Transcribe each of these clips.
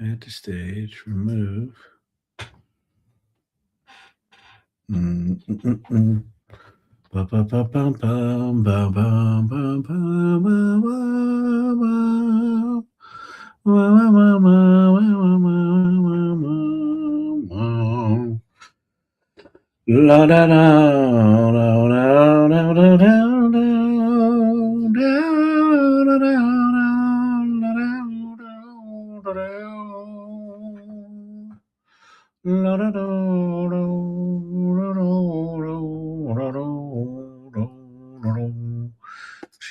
Add to stage, remove. La da da da da da da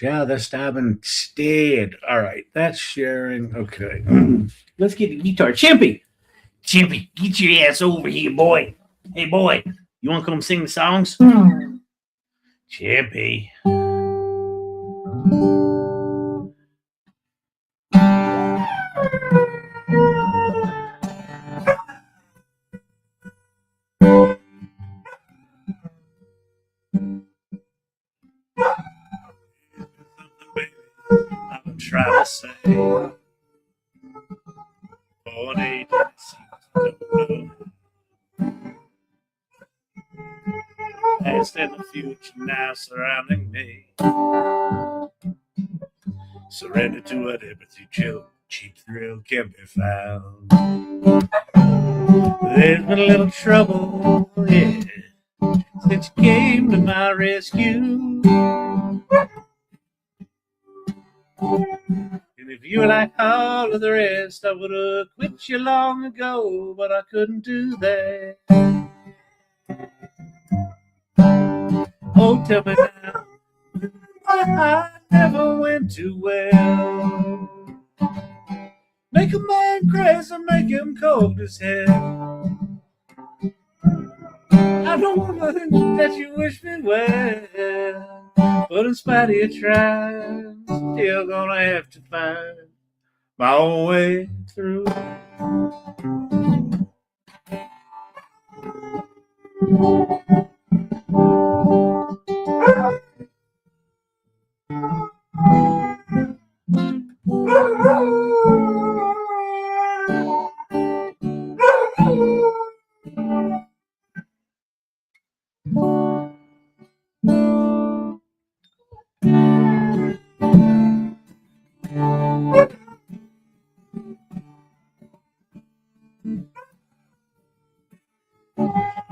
Yeah, they're stabbing instead. All right, that's sharing. Okay. Let's get the guitar. Chimpy! Chimpy, get your ass over here, boy. Hey, boy, you want to come sing the songs? Chimpy. I'm trying to say. Born agency. Past and the future now surrounding me. Surrender to whatever you choose. Cheap thrill can be found. There's been a little trouble, yeah, since you came to my rescue. And if you were like all of the rest, I would have quit you long ago, but I couldn't do that. Oh, tell me now, I never went too well. Make a man crazy, make him cold as hell. I don't want to think that you wish me well, but in spite of your trying, still gonna have to find my own way through.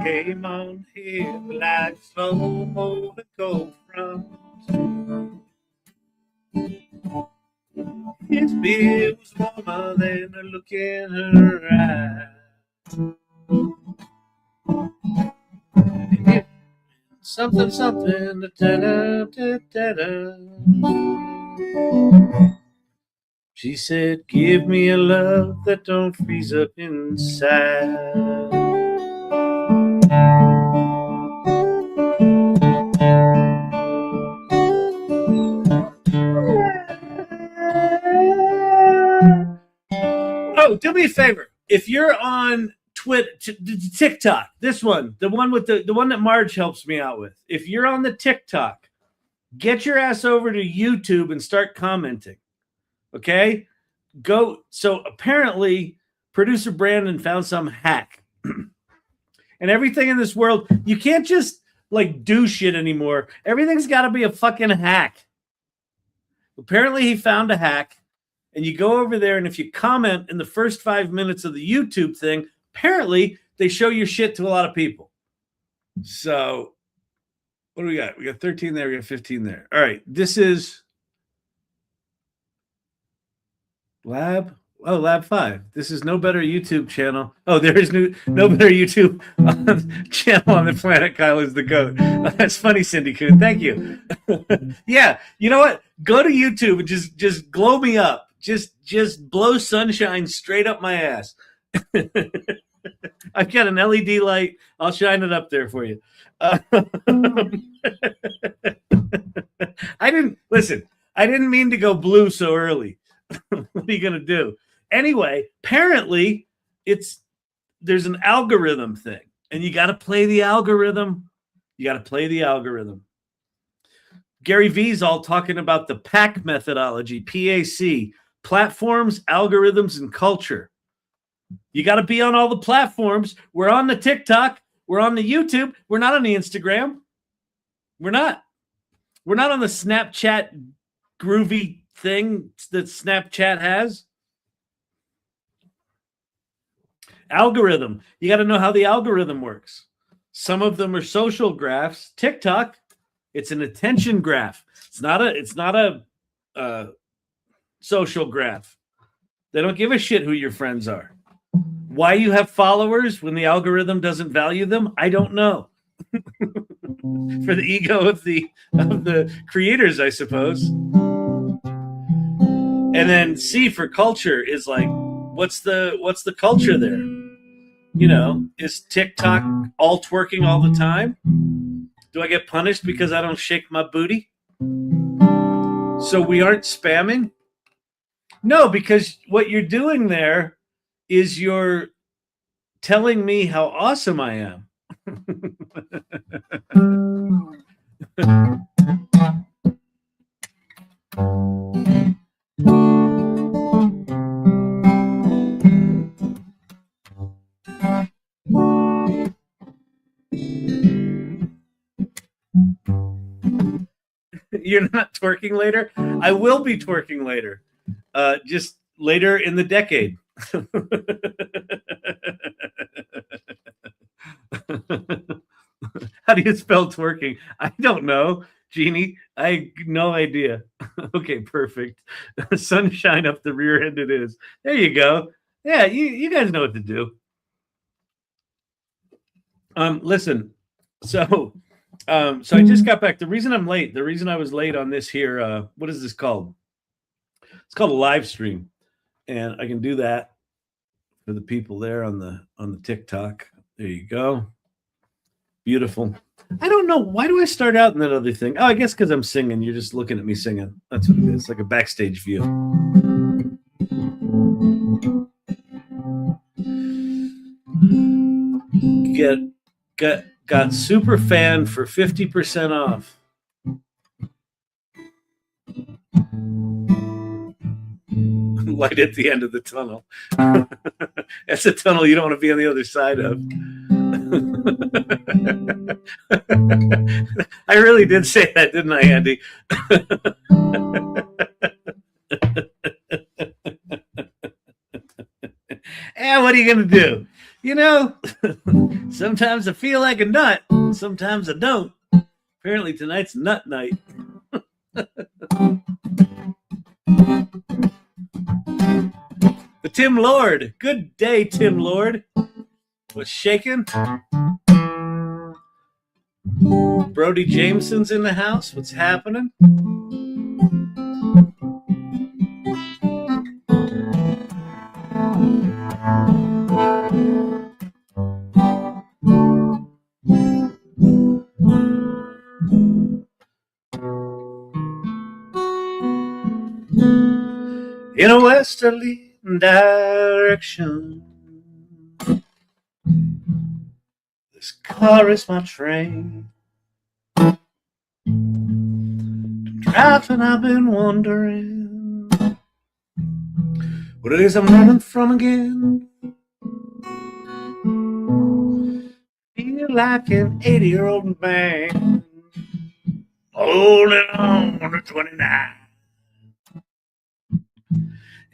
Came on here like slow over the cold front. His beard was warmer than the look in her eye. Something, something, da-da-da-da-da. She said, give me a love that don't freeze up inside. Oh, do me a favor. If you're on Twitter, TikTok, this one, the one with the one that Marge helps me out with. If you're on the TikTok, get your ass over to YouTube and start commenting. Okay? Go. So apparently, producer Brandon found some hack. And everything in this world, you can't just like do shit anymore. Everything's got to be a fucking hack. Apparently, he found a hack. And you go over there, and if you comment in the first 5 minutes of the YouTube thing, apparently they show your shit to a lot of people. So what do we got? We got 13 there. We got 15 there. All right. This is Lab. Oh, Lab 5. This is no better YouTube channel. Oh, there is no better YouTube channel on the planet. Kyle is the goat. Oh, that's funny, Cindy Coon. Thank you. Yeah. You know what? Go to YouTube and just glow me up. Just blow sunshine straight up my ass. I've got an LED light. I'll shine it up there for you. I didn't mean to go blue so early. What are you going to do? Anyway, apparently there's an algorithm thing, and you got to play the algorithm. Gary Vee's all talking about the PAC methodology, PAC, platforms, algorithms, and culture. You got to be on all the platforms. We're on the TikTok. We're on the YouTube. We're not on the Instagram. We're not. We're not on the Snapchat groovy thing that Snapchat has. Algorithm. You got to know how the algorithm works. Some of them are social graphs. TikTok, it's an attention graph. It's not a social graph. They don't give a shit who your friends are. Why you have followers when the algorithm doesn't value them, I don't know. For the ego of the creators, I suppose. And then C for culture is like, what's the culture there? You know, is TikTok all twerking all the time? Do I get punished because I don't shake my booty? So we aren't spamming? No, because what you're doing there is you're telling me how awesome I am. You're not twerking later? I will be twerking later. Just later in the decade. How do you spell twerking? I don't know, Jeannie. I no idea. Okay, perfect. Sunshine up the rear end it is. There you go. Yeah, you guys know what to do. Listen, so I just got back. The reason I'm late, the reason I was late on this here, what is this called? It's called a live stream. And I can do that for the people there on the TikTok. There you go. Beautiful. I don't know. Why do I start out in that other thing? Oh, I guess because I'm singing. You're just looking at me singing. That's what it is. Like a backstage view. Got super fan for 50% off. Light at the end of the tunnel. That's a tunnel you don't want to be on the other side of. I really did say that, didn't I, Andy? And what are you going to do? You know, sometimes I feel like a nut. Sometimes I don't. Apparently tonight's nut night. The Tim Lord. Good day, Tim Lord. What's shaking? Brody Jameson's in the house. What's happening? In a westerly direction, this car is my train. Driving, I've been wondering what it is I'm running from again. Feel like an 80-year-old man holding on to 29.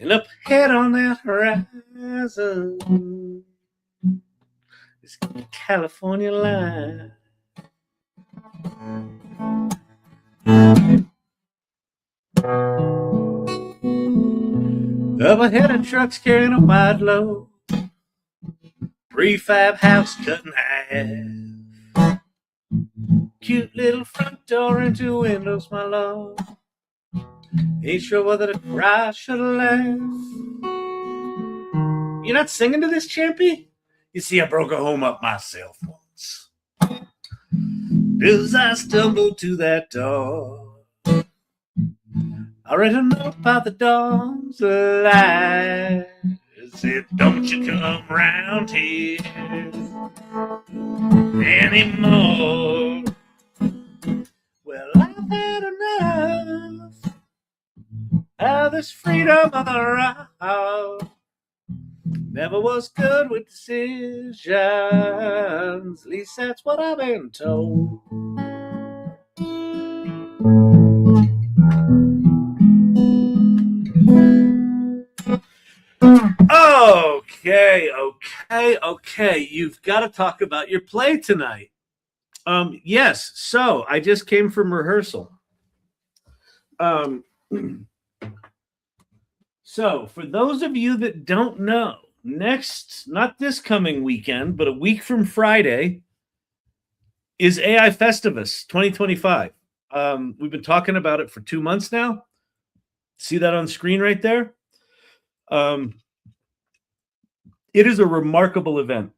And up ahead on that horizon is California line. Up ahead of trucks carrying a wide load, prefab house cutting half, cute little front door and 2 windows, my lord. Ain't sure whether to cry or should laugh. You're not singing to this, Champy? You see, I broke a home up myself once. As I stumbled to that door, I read a note about the dog's life. It said, don't you come round here anymore. Well, I've had enough of this freedom of the road. Never was good with decisions. At least that's what I've been told. Okay. You've got to talk about your play tonight. Yes. So I just came from rehearsal. So for those of you that don't know, not this coming weekend, but a week from Friday, is AI Festivus 2025. We've been talking about it for 2 months now. See that on screen right there? It is a remarkable event.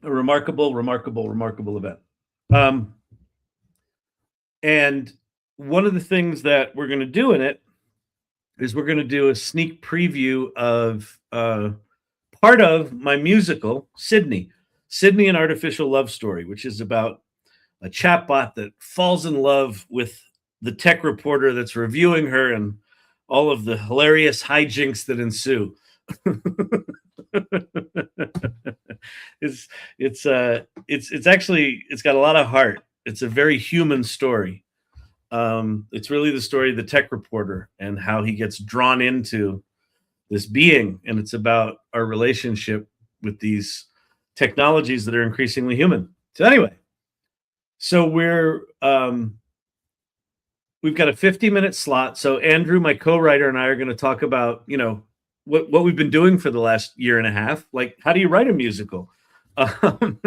A remarkable event. And one of the things that we're going to do in it is we're going to do a sneak preview of part of my musical, Sydney, an Artificial Love Story, which is about a chatbot that falls in love with the tech reporter that's reviewing her and all of the hilarious hijinks that ensue. It's got a lot of heart. It's a very human story. It's really the story of the tech reporter and how he gets drawn into this being, and it's about our relationship with these technologies that are increasingly human. So anyway, so we've got a 50-minute slot. So Andrew, my co-writer, and I are going to talk about, what we've been doing for the last year and a half. Like, how do you write a musical? And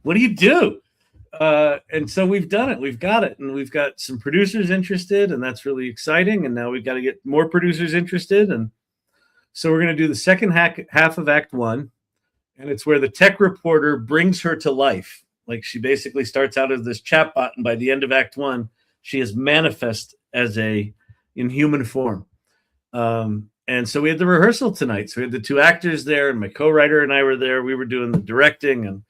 what do you do? And so we've done it. We've got it. And we've got some producers interested, and that's really exciting. And now we've got to get more producers interested. And so we're going to do the second half of Act 1. And it's where the tech reporter brings her to life. Like, she basically starts out as this chatbot, and by the end of Act 1, she is manifest in human form. And so we had the rehearsal tonight. So we had the 2 actors there, and my co-writer and I were there. We were doing the directing,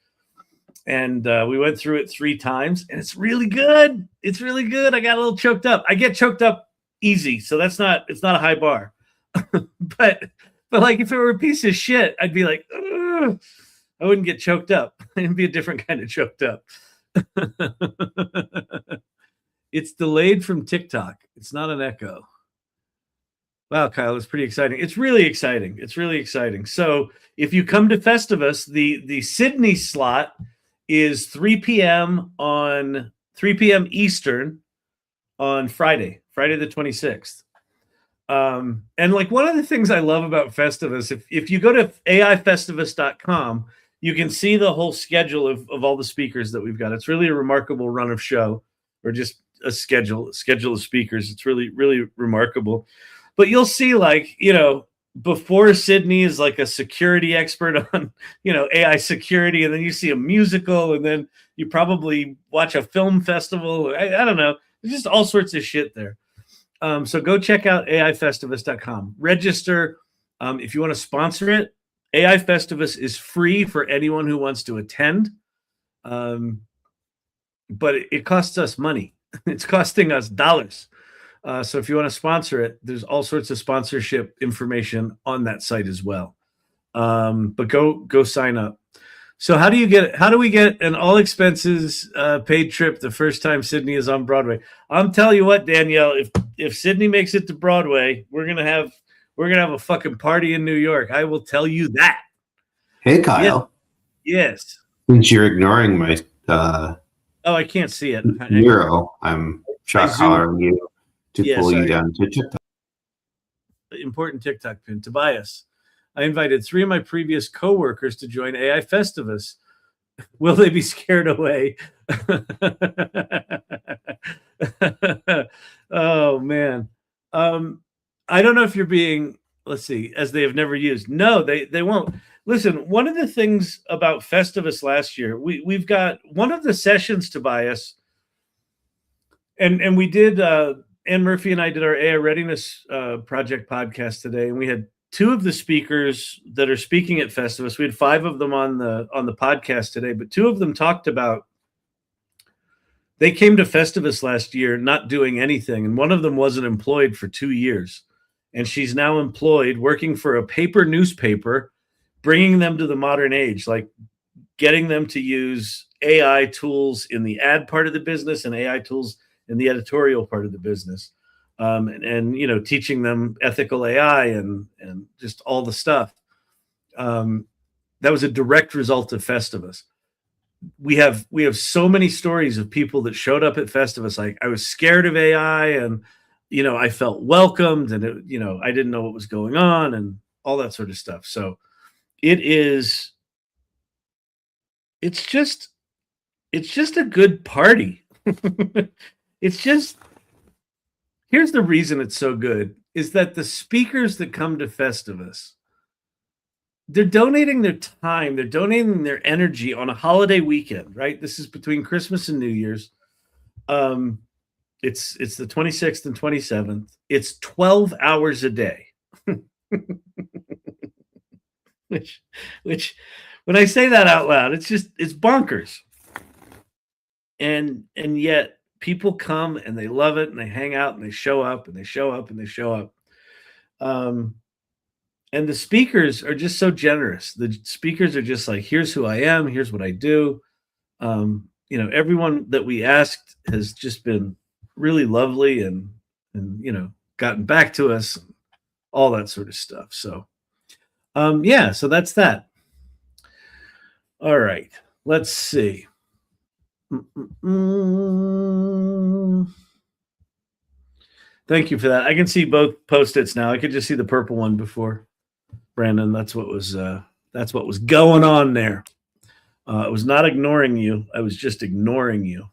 and we went through it 3 times, and it's really good. It's really good. I got a little choked up. I get choked up easy, so it's not a high bar. but like, if it were a piece of shit, I'd be like, ugh. I wouldn't get choked up. It'd be a different kind of choked up. It's delayed from TikTok. It's not an echo. Wow, Kyle, it's pretty exciting. It's really exciting. So if you come to Festivus, the Sydney slot is 3 p.m. Eastern on Friday the 26th. And like, one of the things I love about Festivus, if you go to aifestivus.com, you can see the whole schedule of all the speakers that we've got. It's really a remarkable run of show, or just a schedule of speakers. It's really, really remarkable. But you'll see, like, before Sydney is like a security expert on, AI security, and then you see a musical, and then you probably watch a film festival. I don't know. There's just all sorts of shit there. So go check out aifestivus.com. Register. If you want to sponsor it, AI Festivus is free for anyone who wants to attend. But it costs us money. It's costing us dollars. So if you want to sponsor it, there's all sorts of sponsorship information on that site as well. But go sign up. So how do we get an all expenses paid trip the first time Sydney is on Broadway? I'm telling you what, Danielle, if Sydney makes it to Broadway, we're gonna have a fucking party in New York. I will tell you that. Hey, Kyle. Yes. Since you're ignoring my I can't see it. Euro, I'm shot collaring you to pull you down to TikTok. Important TikTok pin. Tobias, I invited 3 of my previous coworkers to join AI Festivus. Will they be scared away? Oh, man. I don't know if you're being, let's see, as they have never used. No, they won't. Listen, one of the things about Festivus last year, we've got one of the sessions, Tobias, and we did, Ann Murphy and I did our AI Readiness Project podcast today, and we had 2 of the speakers that are speaking at Festivus. We had 5 of them on the podcast today, but 2 of them talked about they came to Festivus last year not doing anything, and one of them wasn't employed for 2 years, and she's now employed working for a paper newspaper, bringing them to the modern age, like getting them to use AI tools in the ad part of the business and AI tools in the editorial part of the business. And teaching them ethical AI and just all the stuff. That was a direct result of Festivus. We have so many stories of people that showed up at Festivus. Like, I was scared of AI, and I felt welcomed, and I didn't know what was going on, and all that sort of stuff. So it's just a good party. Here's the reason it's so good, is that the speakers that come to Festivus, they're donating their time, they're donating their energy on a holiday weekend, right? This is between Christmas and New Year's. It's the 26th and 27th. It's 12 hours a day. which when I say that out loud, it's bonkers. And yet people come and they love it, and they hang out, and they show up, and they show up, and they show up. And the speakers are just so generous. The speakers are just like, here's who I am, here's what I do. Everyone that we asked has just been really lovely and gotten back to us, and all that sort of stuff. So so that's that. All right, let's see. Thank you for that. I can see both Post-its now. I could just see the purple one before. Brandon, that's what was going on there. I was not ignoring you. I was just ignoring you.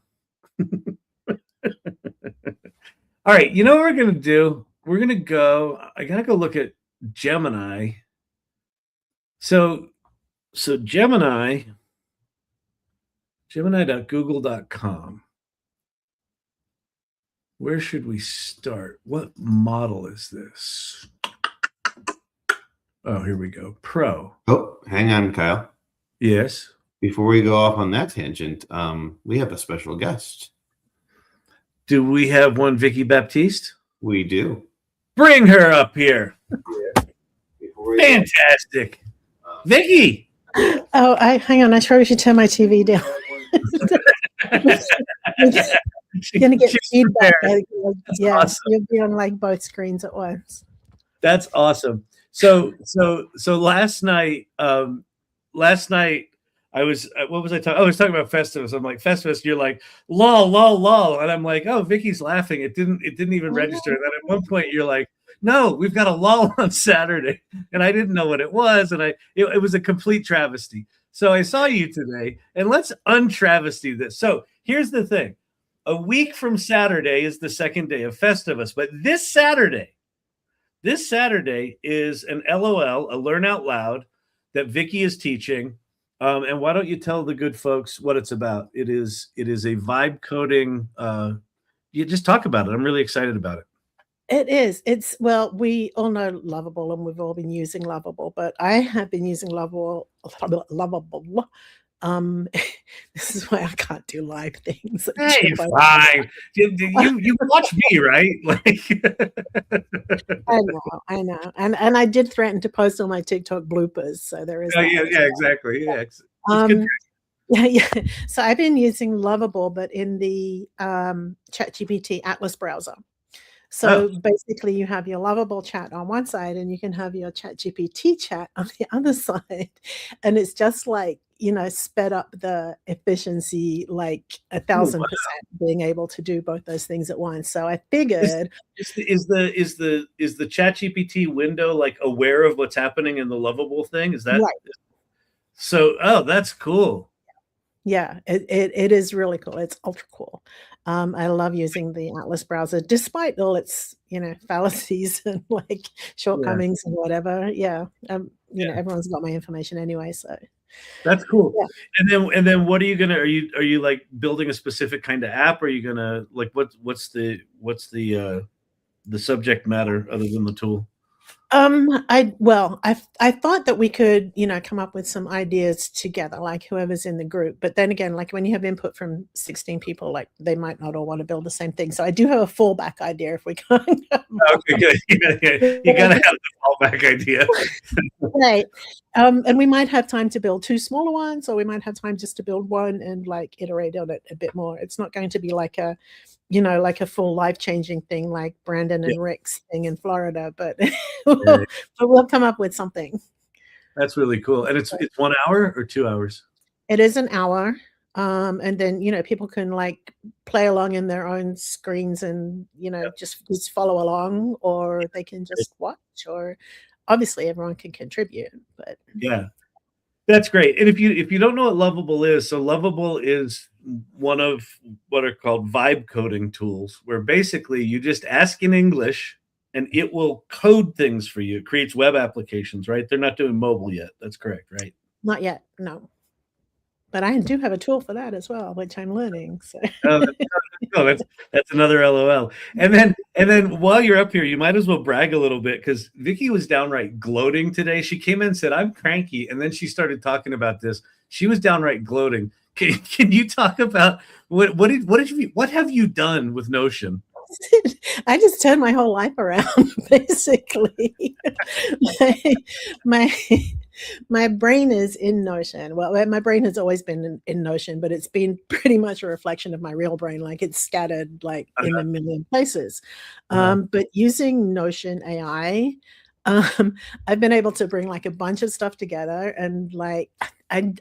All right, you know what we're going to do? We're going to go, I got to go look at Gemini. So Gemini.google.com. Where should we start? What model is this? Oh, here we go. Pro. Oh, hang on, Kyle. Yes. Before we go off on that tangent, we have a special guest. Do we have one Vicki Baptiste? We do. Bring her up here. Yeah. Fantastic. Vicki. Oh, hang on. I probably should turn my TV down. You're going to get feedback. Yeah, awesome. You'll be on like both screens at once. That's awesome. So last night I was, what was I talking? I was talking about Festivus. I'm like, Festivus, you're like, lol, lol, lol. And I'm like, oh, Vicki's laughing. It didn't even register. And then at one point you're like, no, we've got a lull on Saturday. And I didn't know what it was. And it was a complete travesty. So I saw you today, and let's untravesty this. So here's the thing. A week from Saturday is the second day of Festivus. But this Saturday is an LOL, a Learn Out Loud, that Vicki is teaching. And why don't you tell the good folks what it's about? It is a vibe coding. You just talk about it. I'm really excited about it. It is. Well, we all know Lovable, and we've all been using Lovable, but I have been using Lovable. This is why I can't do live things. Hey, fine. You watch me, right? Like, I know, and I did threaten to post all my TikTok bloopers, so there is. Yeah, exactly. Yeah. Yeah. So I've been using Lovable, but in the ChatGPT Atlas browser. So basically, you have your Lovable chat on one side, and you can have your ChatGPT chat on the other side, and it's just like, sped up the efficiency like 1,000%, being able to do both those things at once. So I figured, is the ChatGPT window like aware of what's happening in the Lovable thing? Is that right? So? Oh, that's cool. Yeah, it is really cool. It's ultra cool. I love using the Atlas browser, despite all its fallacies and like shortcomings and whatever. Yeah, everyone's got my information anyway, so that's cool. Yeah. And then what are you gonna? Are you like building a specific kind of app? Or are you gonna like what's the subject matter other than the tool? I thought that we could, come up with some ideas together, like whoever's in the group. But then again, like when you have input from 16 people, like they might not all want to build the same thing. So I do have a fallback idea if we can't. Okay, good. You gotta have the fallback idea. Right. And we might have time to build 2 smaller ones, or we might have time just to build one and like iterate on it a bit more. It's not going to be like a full life-changing thing like Brandon and Rick's thing in Florida, but we'll come up with something. That's really cool. And it's 1 hour or 2 hours? It is an hour. And then, people can like play along in their own screens and, just follow along, or they can just watch, or obviously everyone can contribute, but yeah. That's great. And if you don't know what Lovable is, so Lovable is one of what are called vibe coding tools, where basically you just ask in English and it will code things for you. It creates web applications, right? They're not doing mobile yet. That's correct, right? Not yet, no. But I do have a tool for that as well, which I'm learning. So that's another LOL. And then while you're up here, you might as well brag a little bit, because Vicki was downright gloating today. She came in and said, "I'm cranky," and then she started talking about this. She was downright gloating. Can you talk about what have you done with Notion? I just turned my whole life around, basically. My brain is in Notion. Well, my brain has always been in Notion, but it's been pretty much a reflection of my real brain. Like it's scattered like in a million places. But using Notion AI, I've been able to bring like a bunch of stuff together, and like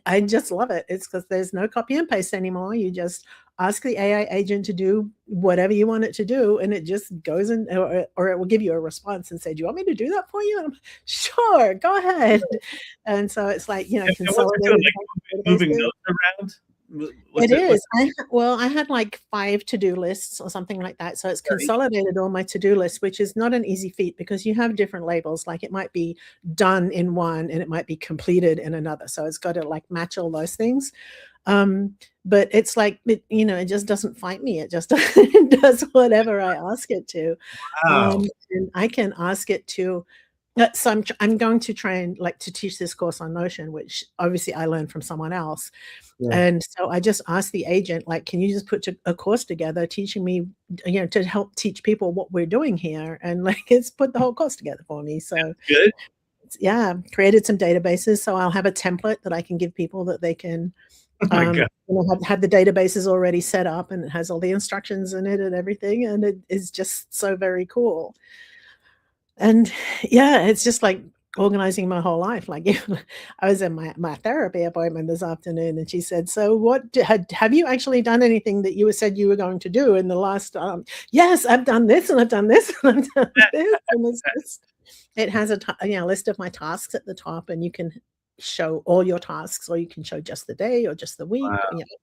I just love it. It's because there's no copy and paste anymore. You just ask the AI agent to do whatever you want it to do, and it just goes in, or it will give you a response and say, "Do you want me to do that for you?" And I'm like, "Sure, go ahead." And so it's like, consolidated, like moving notes around. It is. I had like 5 to-do lists or something like that. So it's consolidated all my to-do lists, which is not an easy feat because you have different labels. Like it might be done in one and it might be completed in another. So it's got to like match all those things. But it's like, it just doesn't fight me. It just does whatever I ask it to. Wow. And I can ask it to. So I'm going to try and like to teach this course on Notion, which obviously I learned from someone else. Yeah. And so I just asked the agent, like, can you just put a course together teaching me, to help teach people what we're doing here? And like, it's put the whole course together for me. So good. Yeah, created some databases. So I'll have a template that I can give people that they can have the databases already set up, and it has all the instructions in it and everything. And it is just so very cool. And yeah, it's just like organizing my whole life. Like I was in my therapy appointment this afternoon, and she said, "So what have you actually done anything that you said you were going to do in the last?" Yes, I've done this and I've done this and I've done this. And it's just, it has a list of my tasks at the top, and you can show all your tasks, or you can show just the day or just the week,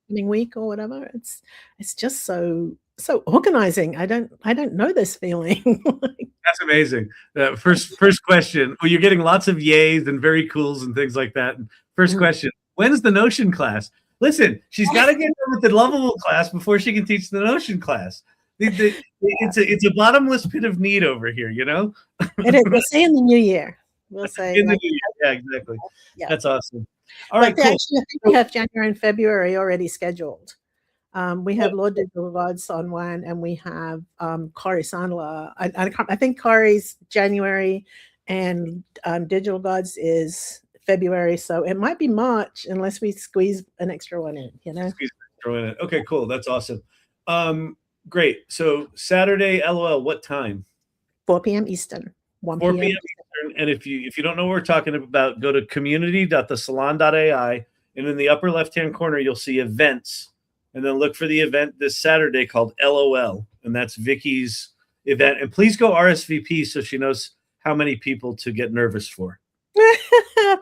opening week or whatever. It's just so organizing. I don't know this feeling. That's amazing. First question. Well, you're getting lots of yays and very cools and things like that. First question: when's the Notion class? Listen, she's got to get done with the Lovable class before she can teach the Notion class. It's a bottomless pit of need over here, It is. We'll say in the new year. We'll say in the new year. Yeah, exactly. Yeah. That's awesome. All right, cool. Actually, I think we have January and February already scheduled. We have Lord Digital Gods on one, and we have Corey Sandler. I think Corey's January, and Digital Gods is February. So it might be March unless we squeeze an extra one in. Squeeze an extra one in. Okay, cool. That's awesome. Great. So Saturday, LOL. What time? 4 p.m. Eastern. 1 4 p.m. Eastern. And if you don't know what we're talking about, go to community.thesalon.ai, and in the upper left-hand corner you'll see events. And then look for the event this Saturday called LOL. And that's Vicki's event. And please go RSVP so she knows how many people to get nervous for.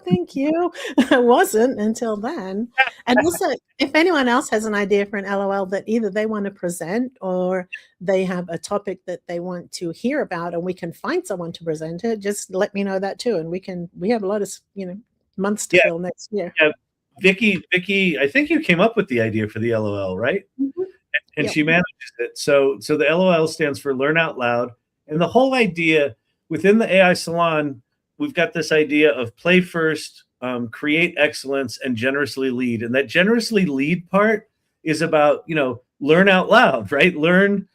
Thank you. I wasn't until then. And also, if anyone else has an idea for an LOL that either they want to present or they have a topic that they want to hear about, and we can find someone to present it, just let me know that too. And we have a lot of, months to fill next year. Yeah. Vicki, I think you came up with the idea for the LOL, right? Mm-hmm. And she manages it. So the LOL stands for Learn Out Loud. And the whole idea within the AI Salon, we've got this idea of play first, create excellence, and generously lead. And that generously lead part is about, learn out loud, right? Learn,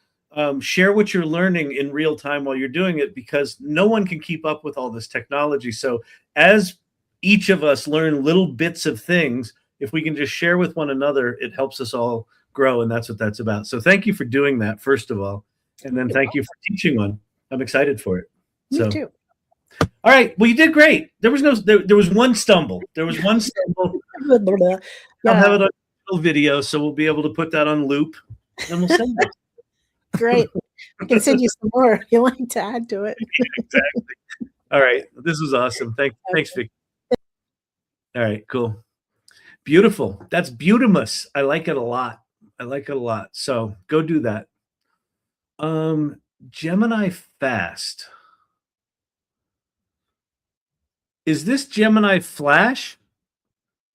share what you're learning in real time while you're doing it, because no one can keep up with all this technology. So as each of us learn little bits of things, if we can just share with one another, it helps us all grow. And that's what that's about. So thank you for doing that, first of all. And then thank you for teaching one. I'm excited for it. Me too. All right. Well, you did great. There was one stumble. There was one stumble. Yeah. I'll have it on video, so we'll be able to put that on loop, and we'll send it. Great. I can send you some more if you like to add to it. Exactly. All right. This was awesome. Thanks, Vicki. All right. Cool. Beautiful. That's beautimous. I like it a lot. So go do that. Gemini Fast. Is this Gemini Flash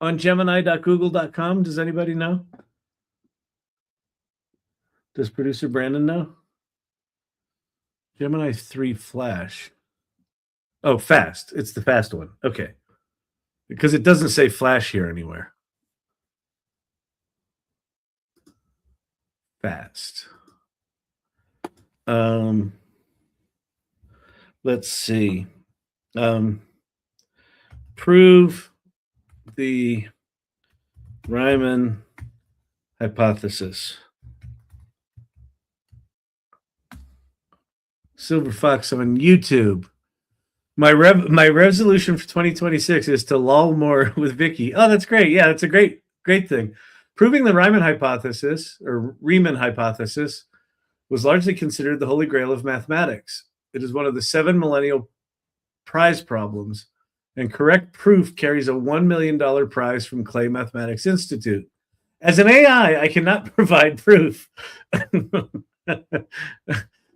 on gemini.google.com? Does anybody know? Does producer Brandon know? Gemini 3 Flash. Oh, Fast. It's the fast one. Okay. Because it doesn't say Flash here anywhere. Fast. Let's see. Prove the Riemann hypothesis. Silver Fox on YouTube. My resolution for 2026 is to lull more with Vicki. Oh, that's great. Yeah, that's a great thing. Proving the Riemann hypothesis, or Riemann hypothesis, was largely considered the holy grail of mathematics. It is one of the 7 millennial prize problems, and correct proof carries a $1 million prize from Clay Mathematics Institute. As an AI, I cannot provide proof that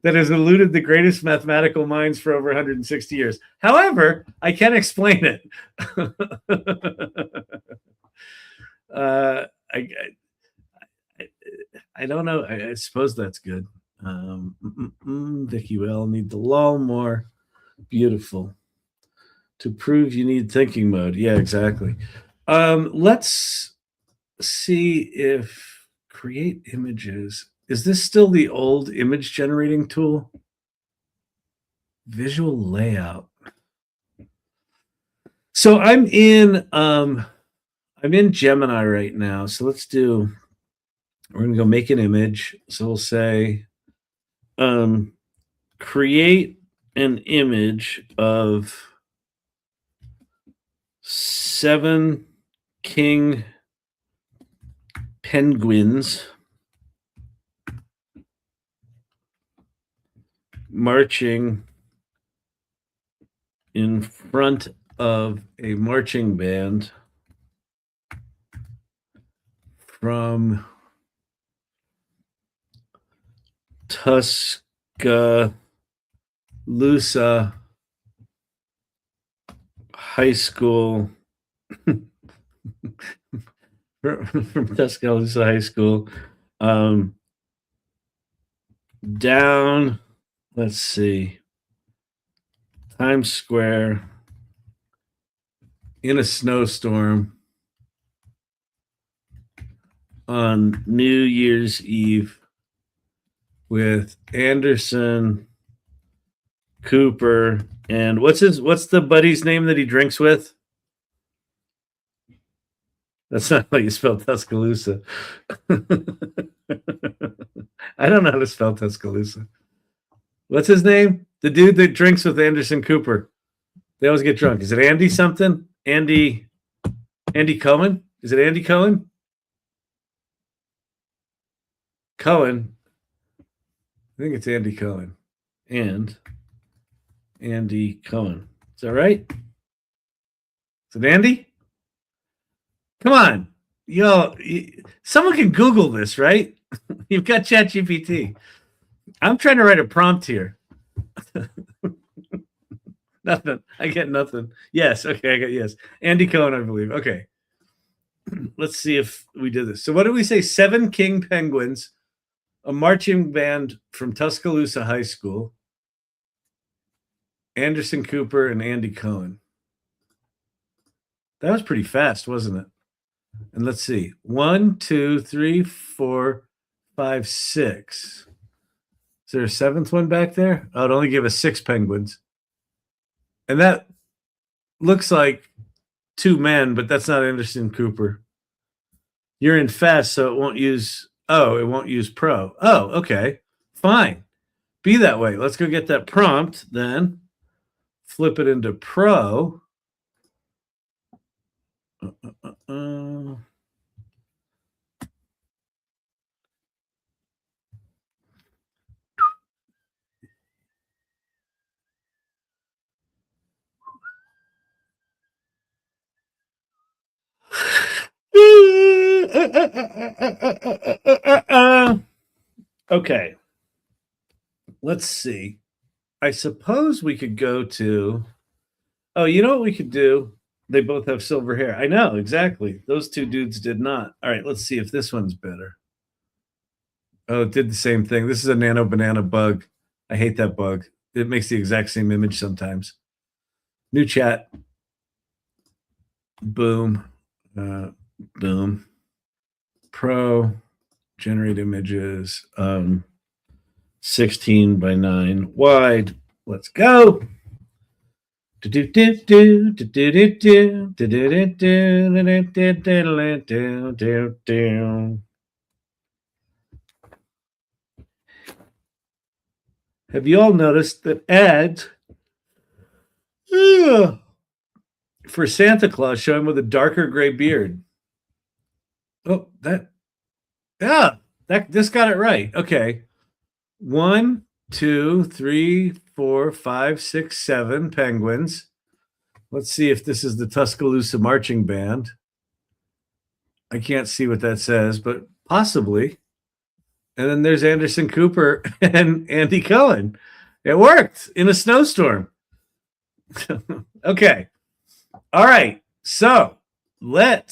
has eluded the greatest mathematical minds for over 160 years. However, I can explain it. I don't know. I suppose that's good. Vicki will need the lull more. Beautiful. To prove you need thinking mode. Yeah, exactly. Let's see if create images. Is this still the old image generating tool? Visual layout. So I'm in Gemini right now. So we're gonna go make an image. So we'll say create an image of 7 king penguins marching in front of a marching band from Tuscaloosa High School. From Tuscaloosa High School down, let's see, Times Square in a snowstorm on New Year's Eve with Anderson Cooper and what's the buddy's name that he drinks with? That's not how you spell Tuscaloosa. I don't know how to spell Tuscaloosa. What's his name? The dude that drinks with Anderson Cooper. They always get drunk. Is it Andy something? Andy Cohen? Is it Andy Cohen? Cohen. I think it's Andy Cohen. And Andy Cohen. Is that right? Is it Andy? Come on. Someone can Google this, right? You've got ChatGPT. I'm trying to write a prompt here. Nothing. I get nothing. Yes. Okay. I got yes. Andy Cohen, I believe. Okay. Let's see if we did this. So what did we say? 7 king penguins, a marching band from Tuscaloosa High School. Anderson Cooper and Andy Cohen. That was pretty fast, wasn't it? And let's see. 1, 2, 3, 4, 5, 6. Is there a seventh one back there? Oh, it only gave us 6 penguins. And that looks like 2 men, but that's not Anderson Cooper. You're in fast, so it won't use, it won't use pro. Oh, okay. Fine. Be that way. Let's go get that prompt then. Flip it into pro. Okay. Let's see. I suppose we could go to. Oh, you know what we could do? They both have silver hair. I know, exactly. Those 2 dudes did not. All right, let's see if this one's better. Oh, it did the same thing. This is a nano banana bug. I hate that bug. It makes the exact same image sometimes. New chat. Boom. Boom. Pro. Generate images. 16 by 9 wide. Let's go. Have you all noticed that ads for Santa Claus show him with a darker gray beard? Oh, this got it right. Okay. 1, 2, 3, 4, 5, 6, 7 penguins. Let's see if this is the Tuscaloosa Marching Band. I can't see what that says, but possibly. And then there's Anderson Cooper and Andy Cohen. It worked in a snowstorm. Okay. All right. So we're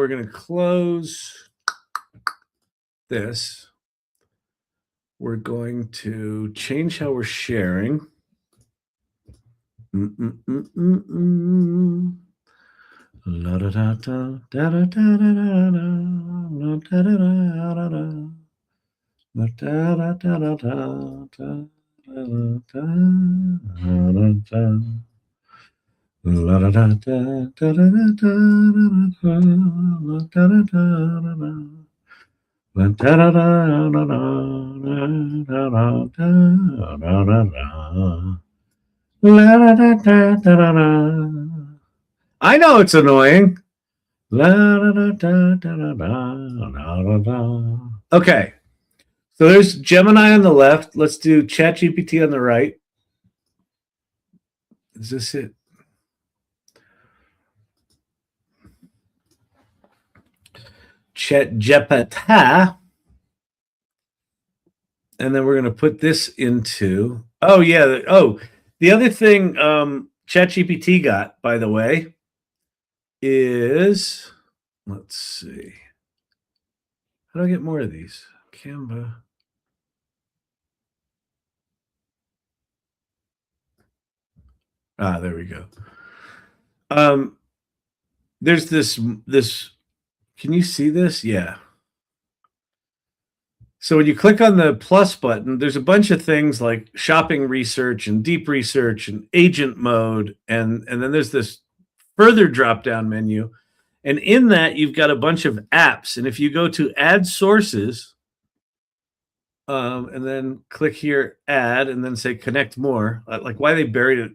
going to close this. We're going to change how we're sharing. I know it's annoying. Okay. So there's Gemini on the left. Let's do ChatGPT on the right. Is this it? ChatGPT. And then we're going to put this into. Oh, yeah. Oh, the other thing ChatGPT got, by the way, is, let's see. How do I get more of these? Canva. There we go. There's this, can you see this? Yeah. So when you click on the plus button, there's a bunch of things like shopping research and deep research and agent mode. And then there's this further drop-down menu. And in that, you've got a bunch of apps. And if you go to add sources, and then click here, add, and then say connect more, like why they buried it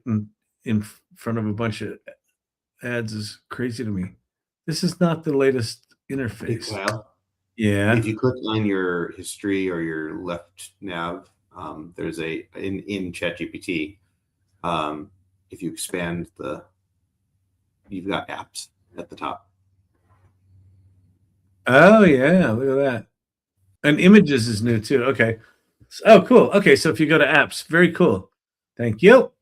in front of a bunch of ads is crazy to me. This is not the latest interface. Hey, Kyle, yeah. If you click on your history or your left nav, there's in ChatGPT. If you expand you've got apps at the top. Oh yeah, look at that. And images is new too. Okay. Oh, cool. Okay, so if you go to apps, very cool. Thank you.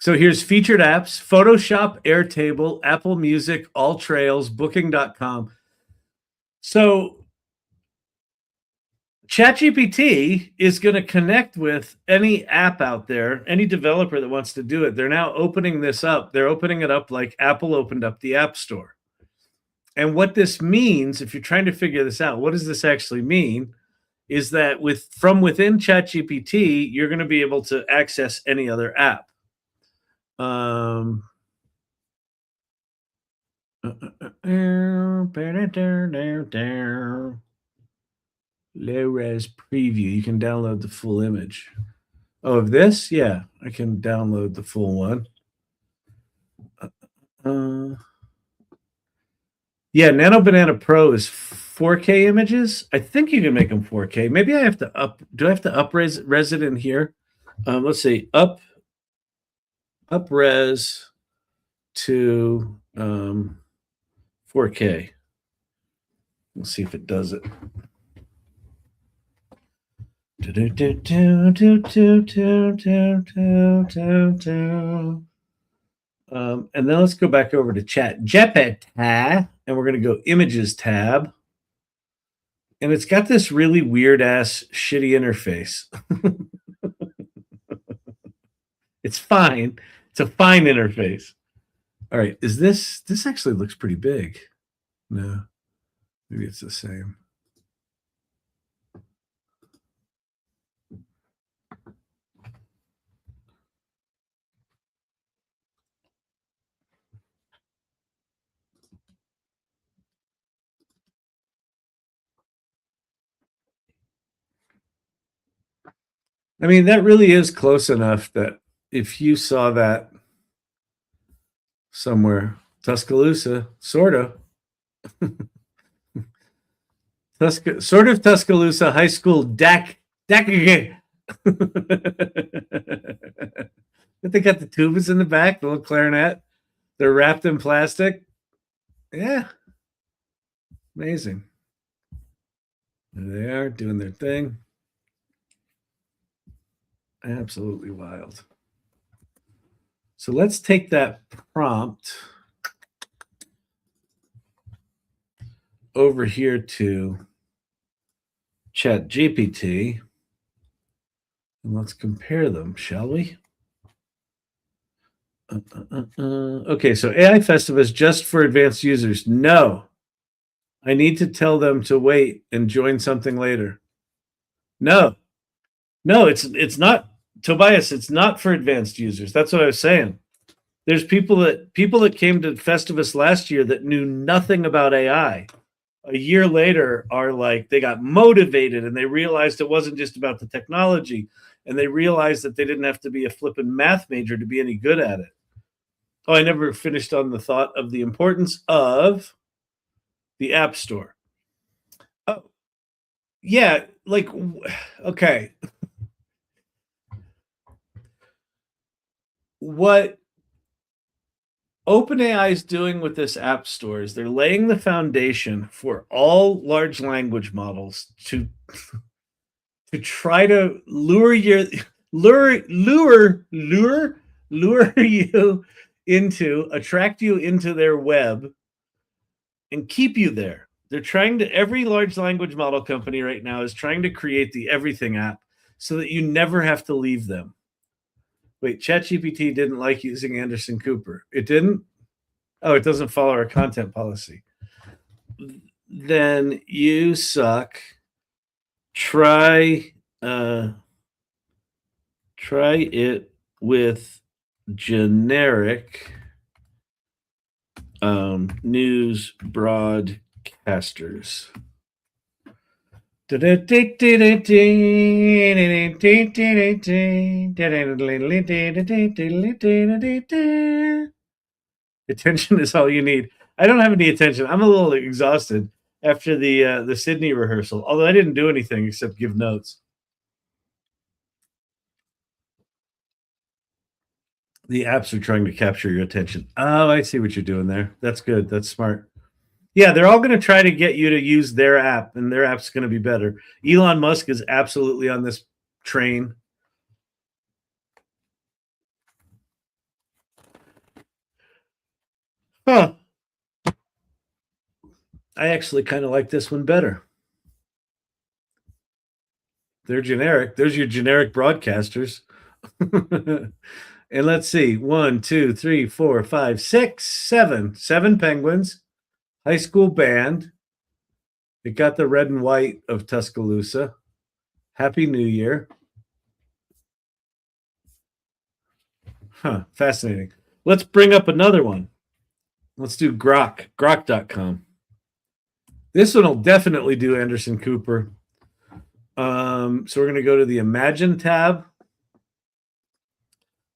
So here's featured apps: Photoshop, Airtable, Apple Music, All Trails, Booking.com. So ChatGPT is going to connect with any app out there, any developer that wants to do it. They're now opening this up. They're opening it up like Apple opened up the App Store. And what this means, if you're trying to figure this out, what does this actually mean? Is that from within ChatGPT, you're going to be able to access any other app. Low res preview. You can download the full image. Oh, of this? Yeah, I can download the full one. Yeah, Nano Banana Pro is 4K images. I think you can make them 4K. Maybe I have to do I have to res it in here? Let's see, up res to 4K. Let's see if it does it. And then let's go back over to ChatGPT, and we're going to go Images tab. And it's got this really weird ass shitty interface. It's fine. It's a fine interface. All right, is this actually looks pretty big? No, maybe it's the same. I mean, that really is close enough that if you saw that somewhere, Tuscaloosa, sort of. Sort of Tuscaloosa High School DAC. They got the tubas in the back, the little clarinet. They're wrapped in plastic. Yeah. Amazing. There they are doing their thing. Absolutely wild. So let's take that prompt over here to ChatGPT, and let's compare them, shall we? Okay, so AI Festivus just for advanced users. No, I need to tell them to wait and join something later. No, it's not, Tobias. It's not for advanced users. That's what I was saying. There's people that came to Festivus last year that knew nothing about AI. A year later are like, they got motivated and they realized it wasn't just about the technology, and they realized that they didn't have to be a flippin' math major to be any good at it. Oh, I never finished on the thought of the importance of the App Store. Oh, yeah, like, okay. What OpenAI is doing with this App Store is they're laying the foundation for all large language models to try to lure you into, attract you into their web and keep you there. They're trying to, every large language model company right now is trying to create the everything app so that you never have to leave them. Wait, ChatGPT didn't like using Anderson Cooper. It didn't? Oh, it doesn't follow our content policy. Then you suck. Try it with generic news broadcasters. Attention is all you need. I don't have any attention. I'm a little exhausted after the Sydney rehearsal, although I didn't do anything except give notes. The apps are trying to capture your attention. Oh, I see what you're doing there. That's good. That's smart. Yeah, they're all going to try to get you to use their app, and their app's going to be better. Elon Musk is absolutely on this train. Huh. I actually kind of like this one better. They're generic. There's your generic broadcasters. And let's see. 1, 2, 3, 4, 5, 6, 7. 7 penguins. High school band. It got the red and white of Tuscaloosa. Happy New Year. Huh, fascinating. Let's bring up another one. Let's do Grok, grok.com. This one will definitely do Anderson Cooper. So we're going to go to the Imagine tab.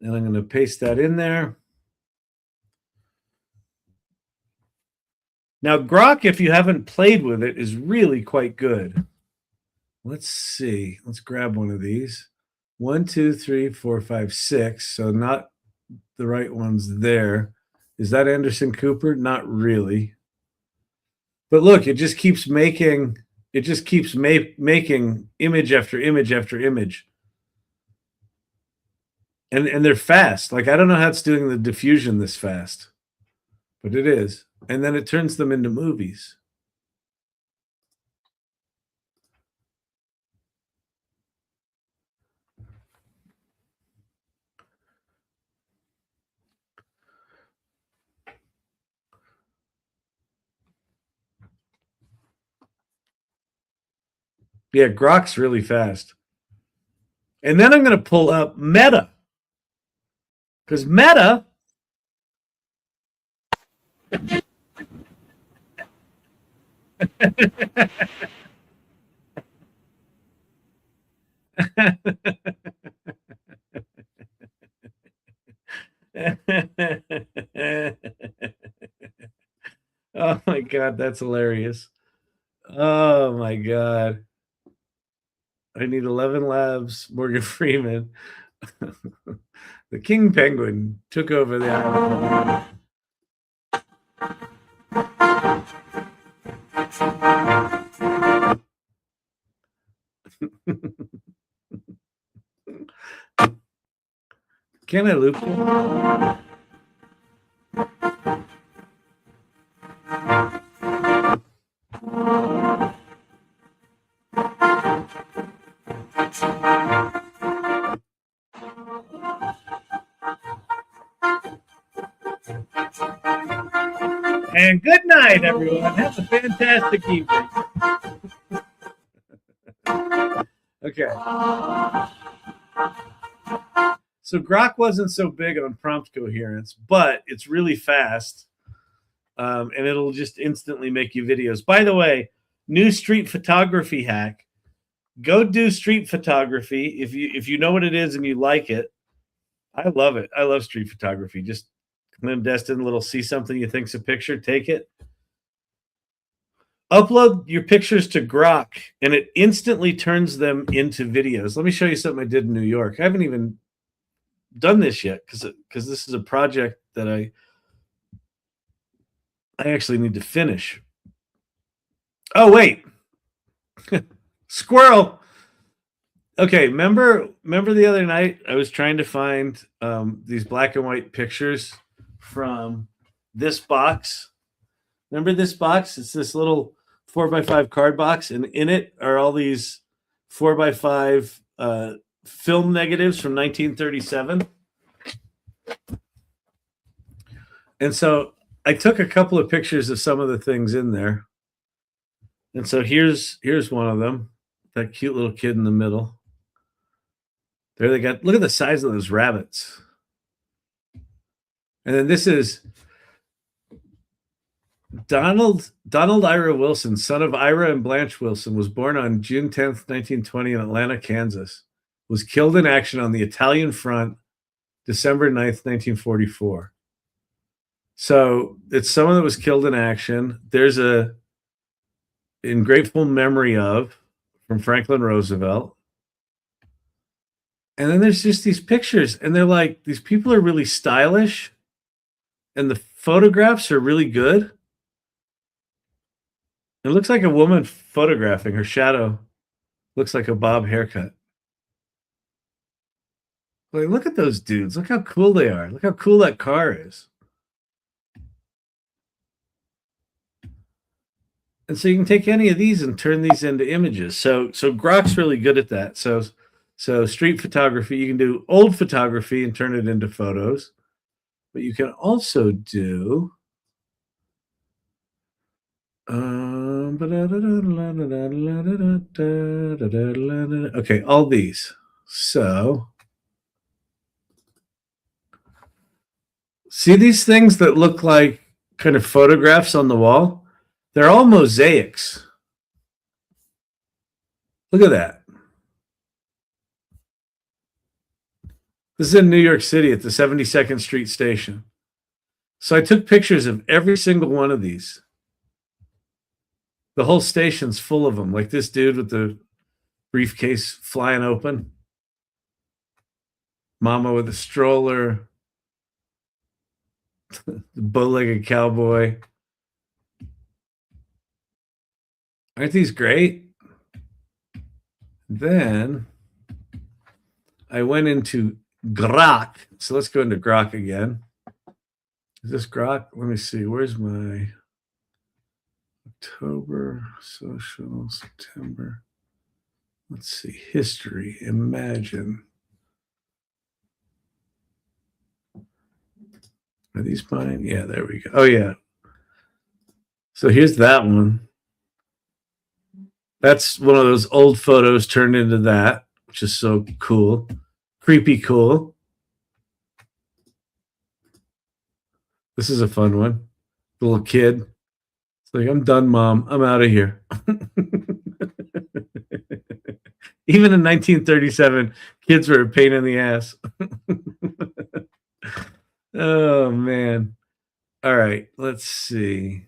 And I'm going to paste that in there. Now, Grok, if you haven't played with it, is really quite good. Let's see. Let's grab one of these. 1, 2, 3, 4, 5, 6. So not the right ones there. Is that Anderson Cooper? Not really. But look, it just keeps making making image after image after image. And they're fast. Like, I don't know how it's doing the diffusion this fast, but it is. And then it turns them into movies. Yeah, Grok's really fast. And then I'm going to pull up Meta. Because Meta oh my God, that's hilarious. Oh my God. I need 11 Labs, Morgan Freeman. The King Penguin took over the island. Can I loop it? And good night, everyone. Have a fantastic evening. Okay. So Grok wasn't so big on prompt coherence, but it's really fast. And it'll just instantly make you videos. By the way, new street photography hack. Go do street photography if you know what it is and you like it. I love it. I love street photography. Just clandestine little see something you think's a picture, take it. Upload your pictures to Grok, and it instantly turns them into videos. Let me show you something I did in New York. I haven't even done this yet because this is a project that I actually need to finish. Oh, wait. Squirrel. Okay, remember the other night I was trying to find these black and white pictures from this box. Remember this box? It's this little 4x5 card box, and in it are all these 4x5 film negatives from 1937. And so I took a couple of pictures of some of the things in there. And so here's one of them, that cute little kid in the middle. There they got, look at the size of those rabbits. And then this is Donald Ira Wilson, son of Ira and Blanche Wilson, was born on June 10th, 1920 in Atlanta, Kansas. Was killed in action on the Italian front December 9th, 1944. So it's someone that was killed in action. There's a in grateful memory of from Franklin Roosevelt. And then there's just these pictures, and they're like, these people are really stylish, and the photographs are really good. It looks like a woman photographing. Her shadow looks like a bob haircut. Like, look at those dudes. Look how cool they are. Look how cool that car is. And so you can take any of these and turn these into images. So Grok's really good at that. So street photography, you can do old photography and turn it into photos. But you can also do okay, all these. So see these things that look like kind of photographs on the wall? They're all mosaics. Look at that. This is in New York City at the 72nd Street station. So I took pictures of every single one of these. The whole station's full of them, like this dude with the briefcase flying open, mama with a stroller, the bow-legged cowboy. Aren't these great? Then I went into Grok. So let's go into Grok again. Is this Grok? Let me see. Where's my October, social, September? Let's see. History. Imagine. Are these mine? Yeah, there we go. Oh, yeah. So here's that one. That's one of those old photos turned into that, which is so cool. Creepy cool. This is a fun one. The little kid. It's like, I'm done, Mom. I'm out of here. Even in 1937, kids were a pain in the ass. Oh, man. All right, let's see.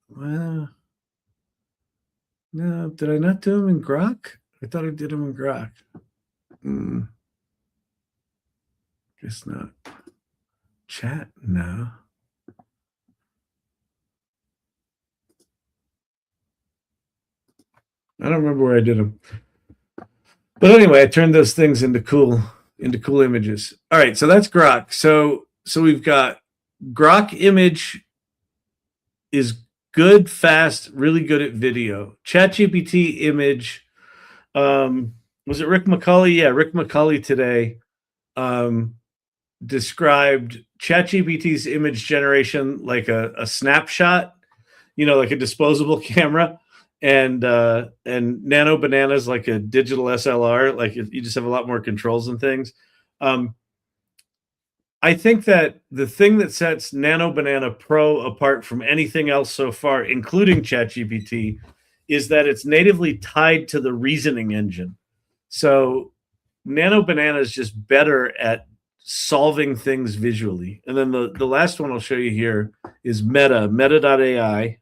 Well, no, did I not do them in Grok? I thought I did them in Grok. Guess not. Chat? No. I don't remember where I did them. But anyway, I turned those things into cool images. All right, so that's Grok. So we've got Grok image is good, fast, really good at video. ChatGPT image. Was it Rick McCauley? Yeah, Rick McCauley today described ChatGPT's image generation like a snapshot, like a disposable camera, and Nano Bananas like a digital SLR. Like you just have a lot more controls and things. I think that the thing that sets Nano Banana Pro apart from anything else so far, including ChatGPT, is that it's natively tied to the reasoning engine. So Nano Banana is just better at solving things visually. And then the last one I'll show you here is meta.ai.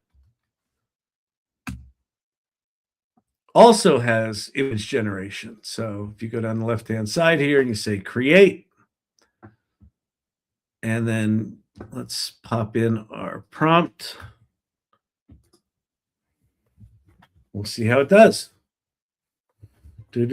Also has image generation. So if you go down the left-hand side here and you say create, and then let's pop in our prompt. We'll see how it does. It's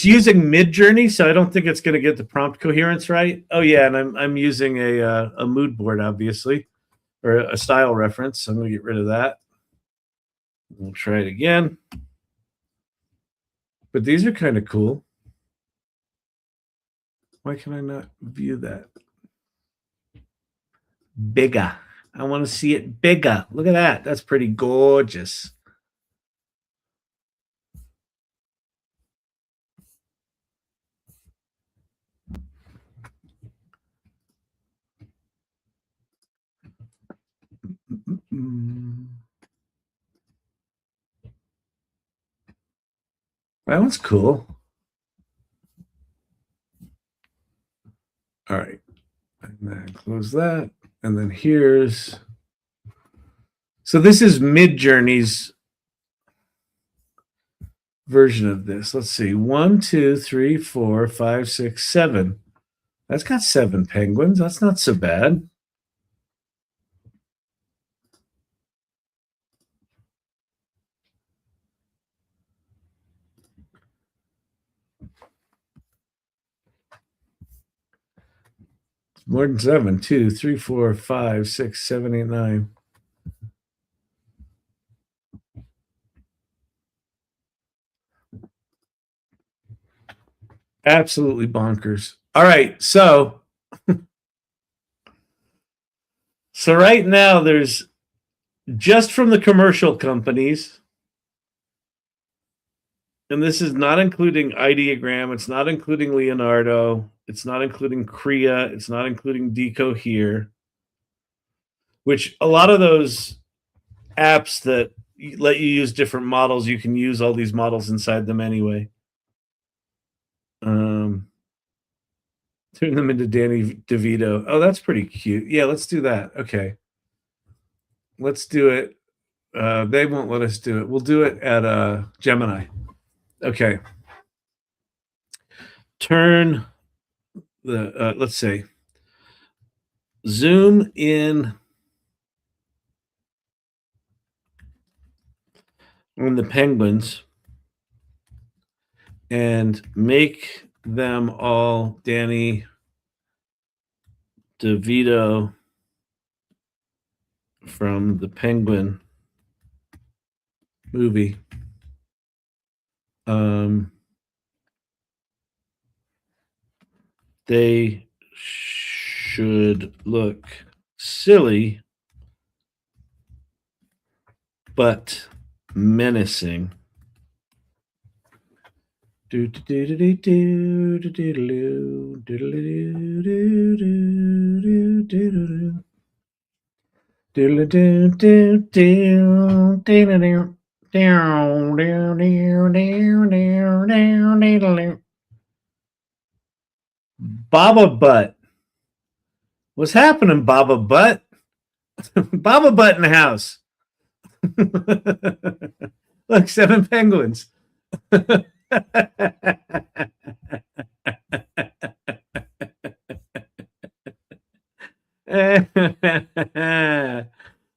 using Midjourney, so I don't think it's going to get the prompt coherence right. Oh yeah, and I'm using a mood board, obviously, or a style reference. So I'm going to get rid of that. We'll try it again. But these are kind of cool. Why can I not view that? Bigger. I want to see it bigger. Look at that. That's pretty gorgeous. That one's cool. All right. And then close that. And then here's. So this is Midjourney's version of this. Let's see. 1, 2, 3, 4, 5, 6, 7. That's got 7 penguins. That's not so bad. more than 7. 2, 3, 4, 5, 6, 7, 8, 9. Absolutely bonkers. All right, so right now there's just from the commercial companies, and this is not including Ideogram, it's not including Leonardo, it's not including Krea, it's not including Decohere, which a lot of those apps that let you use different models, you can use all these models inside them anyway. Turn them into Danny Devito. Oh, that's pretty cute. Yeah, let's do that. Okay. Let's do it. They won't let us do it. We'll do it at Gemini. Okay. Turn the, let's see. Zoom in on the penguins and make them all Danny DeVito from the Penguin movie. They should look silly but menacing. Baba Butt. What's happening, Baba Butt? Baba Butt in the house. Look, 7 penguins.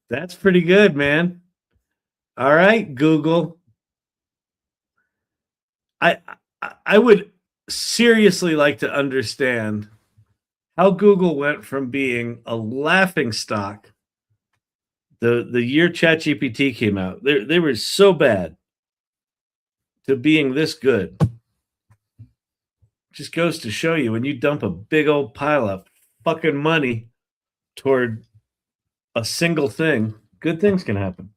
That's pretty good, man. All right, Google. I would seriously like to understand how Google went from being a laughing stock the year ChatGPT came out. They were so bad to being this good. Just goes to show you when you dump a big old pile of fucking money toward a single thing, good things can happen.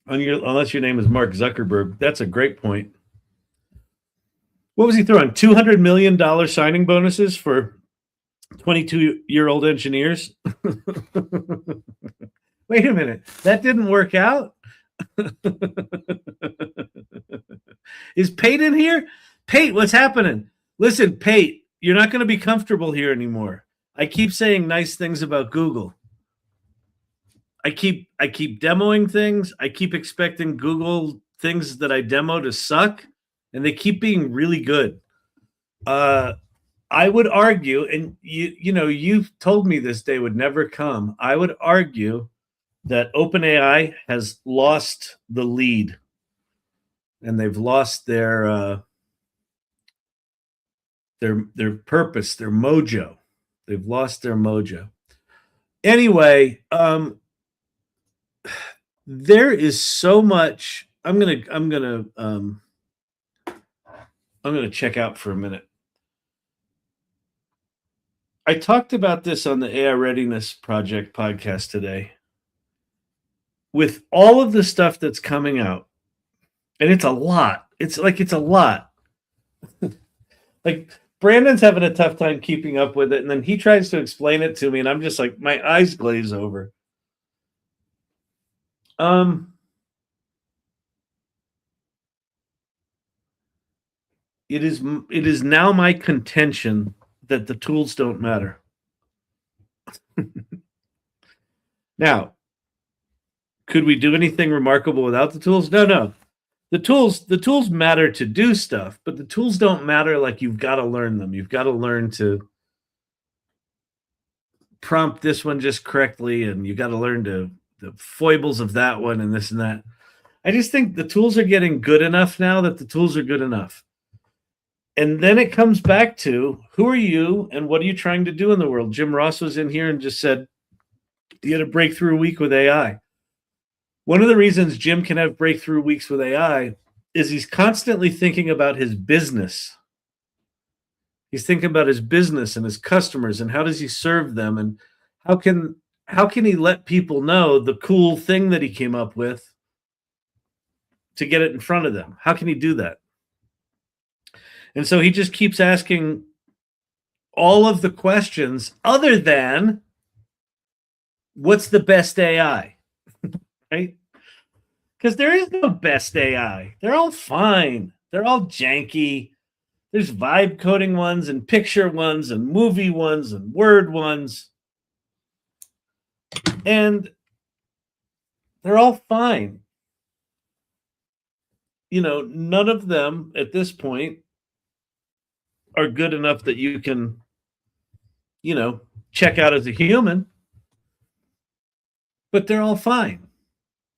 Unless your name is Mark Zuckerberg, that's a great point. What was he throwing? $200 million signing bonuses for 22-year-old engineers? Wait a minute. That didn't work out? Is Pate in here? Pate, what's happening? Listen, Pate, you're not going to be comfortable here anymore. I keep saying nice things about Google. I keep demoing things. I keep expecting Google things that I demo to suck, and they keep being really good. I would argue, and you've told me this day would never come. I would argue that OpenAI has lost the lead, and they've lost their purpose, their mojo. They've lost their mojo. Anyway, there is so much. I'm gonna check out for a minute. I talked about this on the AI Readiness Project podcast today. With all of the stuff that's coming out, and it's a lot. It's a lot. Like Brandon's having a tough time keeping up with it, and then he tries to explain it to me, and I'm just like, my eyes glaze over. It is now my contention that the tools don't matter. Now, could we do anything remarkable without the tools? No. The tools matter to do stuff, but the tools don't matter like you've got to learn them. You've got to learn to prompt this one just correctly, and you got to learn the foibles of that one and this and that. I just think the tools are getting good enough now that the tools are good enough. And then it comes back to, who are you and what are you trying to do in the world? Jim Ross was in here and just said, you had a breakthrough week with AI. One of the reasons Jim can have breakthrough weeks with AI is he's constantly thinking about his business. He's thinking about his business and his customers and how does he serve them and how can he let people know the cool thing that he came up with to get it in front of them? How can he do that? And so he just keeps asking all of the questions other than what's the best AI, right? Because there is no best AI. They're all fine. They're all janky. There's vibe coding ones and picture ones and movie ones and word ones. And they're all fine. You know, none of them at this point are good enough that you can, you know, check out as a human. But they're all fine.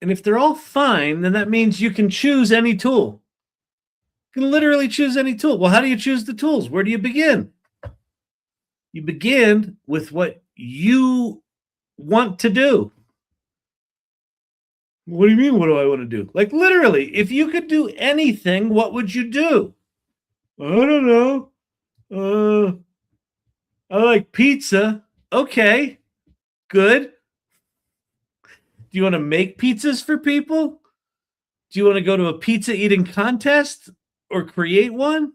And if they're all fine, then that means you can choose any tool. You can literally choose any tool. Well, how do you choose the tools? Where do you begin? You begin with what you want to do. What do you mean, what do I want to do? Like, literally, if you could do anything, what would you do? I don't know. I like pizza. Okay, good. Do you want to make pizzas for people? Do you want to go to a pizza eating contest or create one?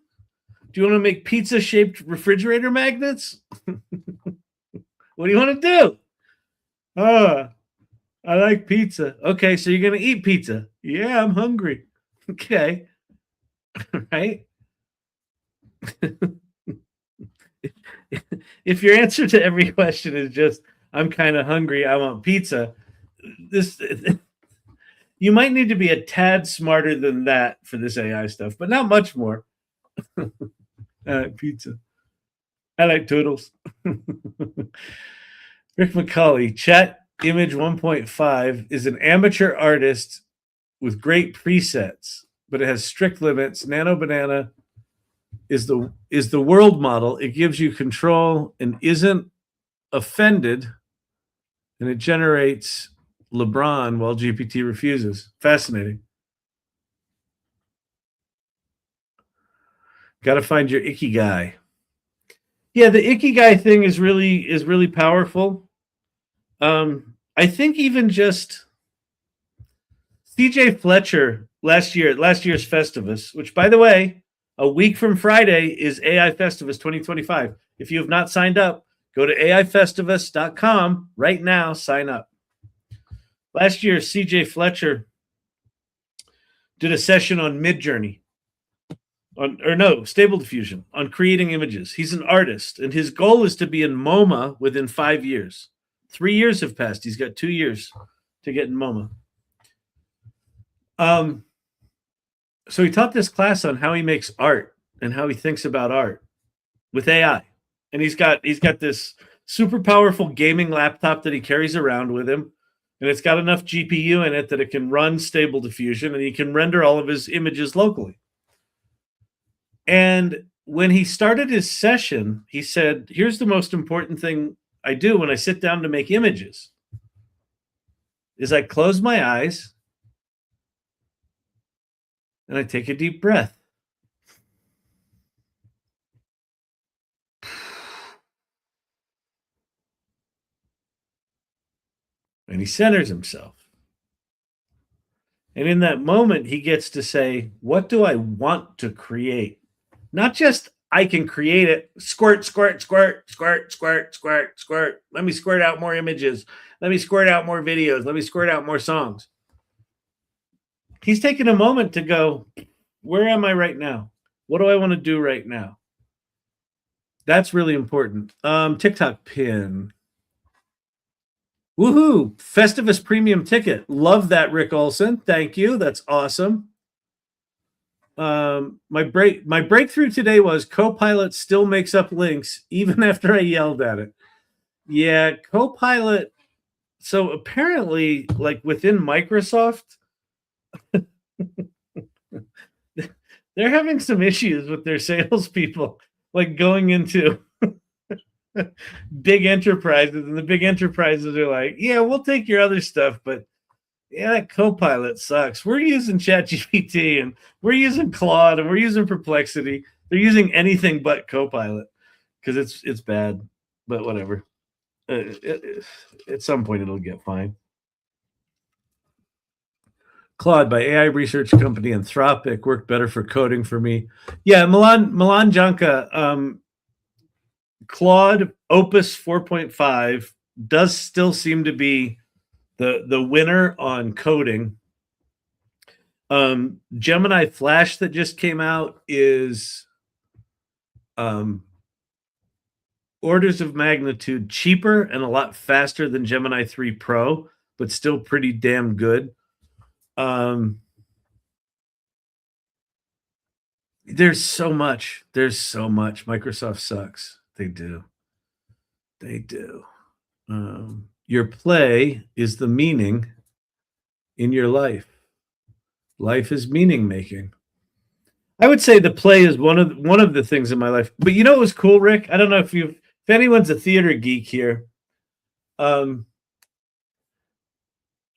Do you want to make pizza shaped refrigerator magnets? What do you want to do? I like pizza. Okay, so you're going to eat pizza. Yeah, I'm hungry. Okay. Right? If your answer to every question is just, I'm kind of hungry, I want pizza, you might need to be a tad smarter than that for this AI stuff, but not much more. I like pizza. I like turtles. Rick McCauley, Chat Image 1.5 is an amateur artist with great presets, but it has strict limits. Nano Banana is the world model. It gives you control and isn't offended, and it generates LeBron while GPT refuses. Fascinating. Got to find your icky guy. Yeah, the icky guy thing is really powerful. I think even just CJ Fletcher last year's Festivus, which, by the way, a week from Friday is AI Festivus 2025. If you have not signed up, go to aifestivus.com right now. Sign up. Last year, CJ Fletcher did a session on Midjourney, Stable Diffusion, on creating images. He's an artist, and his goal is to be in MoMA within 5 years. 3 years have passed. He's got 2 years to get in MoMA. So he taught this class on how he makes art and how he thinks about art with AI. And he's got this super powerful gaming laptop that he carries around with him. And it's got enough GPU in it that it can run Stable Diffusion, and he can render all of his images locally. And when he started his session, he said, here's the most important thing I do when I sit down to make images, is I close my eyes and I take a deep breath. And he centers himself. And in that moment, he gets to say, what do I want to create? Not just, I can create it. Squirt, squirt, squirt, squirt, squirt, squirt, squirt. Let me squirt out more images. Let me squirt out more videos. Let me squirt out more songs. He's taking a moment to go, where am I right now? What do I want to do right now? That's really important. TikTok pin. Woohoo! Festivus premium ticket. Love that, Rick Olson. Thank you. That's awesome. My breakthrough today was Copilot still makes up links even after I yelled at it. Yeah, Copilot. So apparently, like within Microsoft, They're having some issues with their salespeople, like going into big enterprises, and the big enterprises are like, yeah, we'll take your other stuff, but yeah, that Copilot sucks. We're using ChatGPT and we're using Claude and we're using Perplexity. They're using anything but Copilot because it's bad, but whatever. At some point, it'll get fine. Claude by AI research company Anthropic worked better for coding for me. Yeah, Milan Janka, Claude Opus 4.5 does still seem to be the winner on coding. Gemini Flash that just came out is orders of magnitude cheaper and a lot faster than Gemini 3 Pro, but still pretty damn good. There's so much. Microsoft sucks. They do. Your play is the meaning in your life. Life is meaning making. I would say the play is one of the things in my life. But you know what was cool, Rick? I don't know if anyone's a theater geek here. I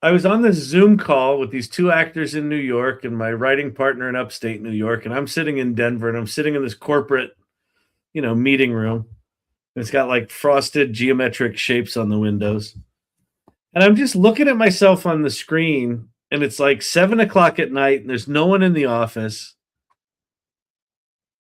was on this Zoom call with these two actors in New York and my writing partner in upstate New York, and I'm sitting in Denver, and I'm sitting in this corporate, meeting room. It's got like frosted geometric shapes on the windows. And I'm just looking at myself on the screen, and it's like 7:00 at night, and there's no one in the office.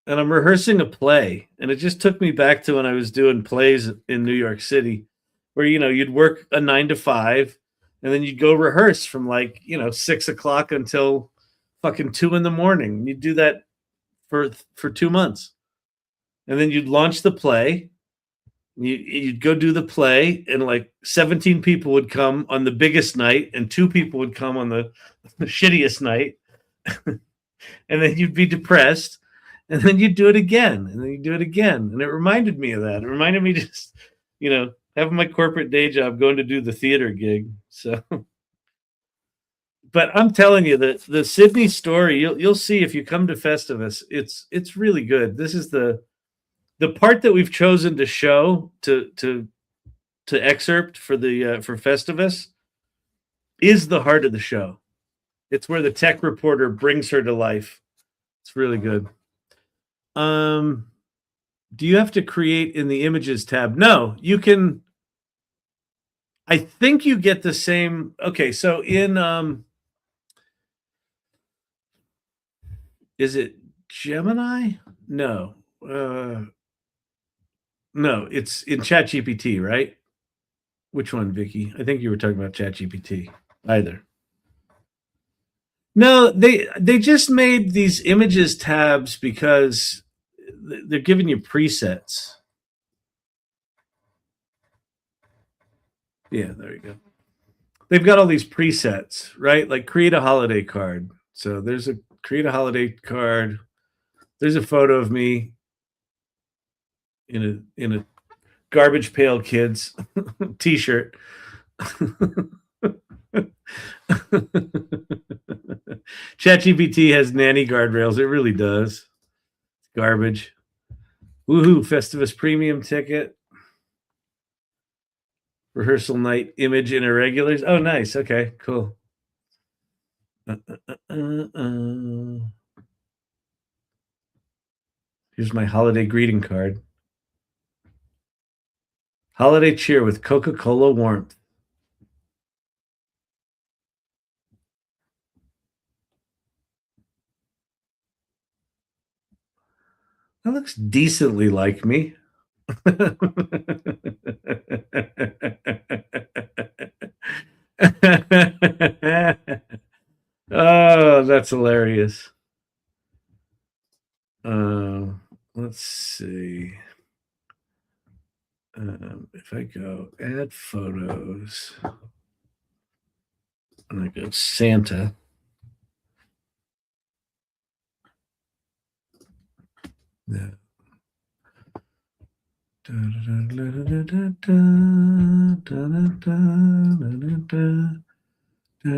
And I'm rehearsing a play. And it just took me back to when I was doing plays in New York City, where, you'd work a 9 to 5, and then you'd go rehearse from 6:00 until fucking 2 a.m. You'd do that for 2 months. And then you'd launch the play. You'd go do the play, and like 17 people would come on the biggest night, and 2 people would come on the shittiest night. And then you'd be depressed, and then you'd do it again, and then you'd do it again. And it reminded me of that. It reminded me just, having my corporate day job, going to do the theater gig. So, but I'm telling you that the Sydney story, you'll see if you come to Festivus, it's really good. This is the part that we've chosen to show to excerpt for Festivus is the heart of the show. It's where the tech reporter brings her to life. It's really good. Do you have to create in the images tab? No, you can. I think you get the same. Okay, so in is it Gemini? No. No, it's in ChatGPT, right? Which one, Vicki? I think you were talking about ChatGPT. Either. No, they just made these images tabs because they're giving you presets. Yeah, there you go. They've got all these presets, right? Like create a holiday card. So there's a create a holiday card. There's a photo of me in a Garbage Pail Kids t-shirt. ChatGPT has Nanny guardrails. It really does. Garbage. Woohoo! Festivus premium ticket. Rehearsal night image in irregulars. Oh, nice. Okay, cool. Here's my holiday greeting card. Holiday cheer with Coca-Cola warmth. That looks decently like me. Oh, that's hilarious. Let's see. If I go add photos and I go Santa. Yeah. Oh,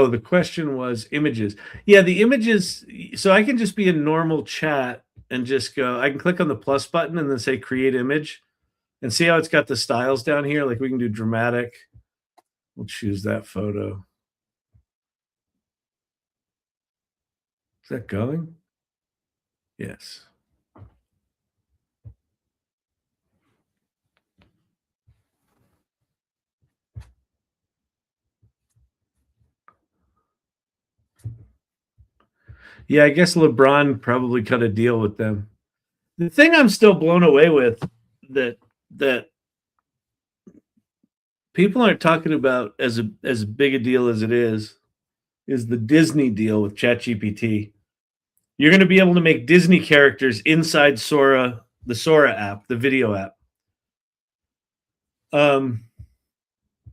the question was images. Yeah, the images. So I can just be a normal chat and just go, I can click on the plus button and then say create image and see how it's got the styles down here. Like we can do dramatic. We'll choose that photo. Is that going? Yes. Yeah, I guess LeBron probably cut a deal with them. The thing I'm still blown away with that people aren't talking about as big a deal as it is the Disney deal with ChatGPT. You're going to be able to make Disney characters inside Sora, the Sora app, the video app. And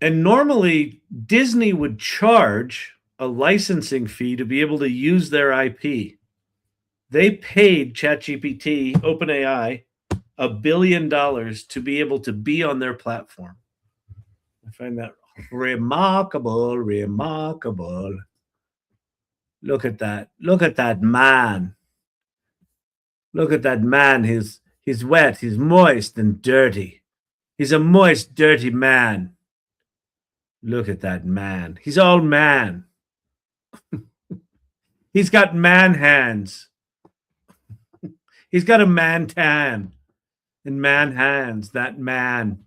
normally Disney would charge a licensing fee to be able to use their IP. They paid ChatGPT, OpenAI, $1 billion to be able to be on their platform. I find that remarkable, remarkable. Look at that. Look at that man. Look at that man. He's wet, he's moist and dirty. He's a moist, dirty man. Look at that man. He's all man. He's got man hands. He's got a man tan and man hands, that man.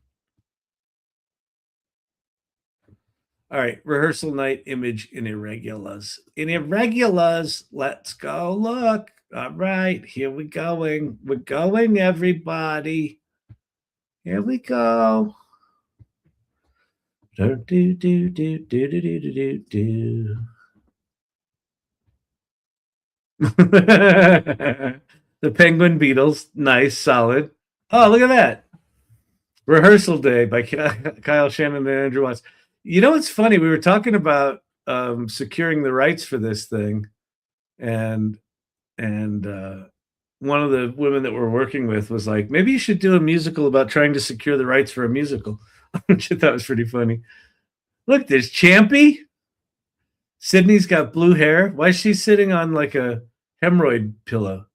All right, rehearsal night image in irregulars. In irregulars, let's go look. All right, here we going. We're going, everybody. Here we go. Do do do do do do do do do. The Penguin Beatles, nice, solid. Oh, look at that. Rehearsal Day by Kyle Shannon and Andrew Watts. You know, it's funny. We were talking about securing the rights for this thing, and one of the women that we're working with was like, maybe you should do a musical about trying to secure the rights for a musical, which I thought was pretty funny. Look, there's Champy. Sydney's got blue hair. Why is she sitting on like a hemorrhoid pillow?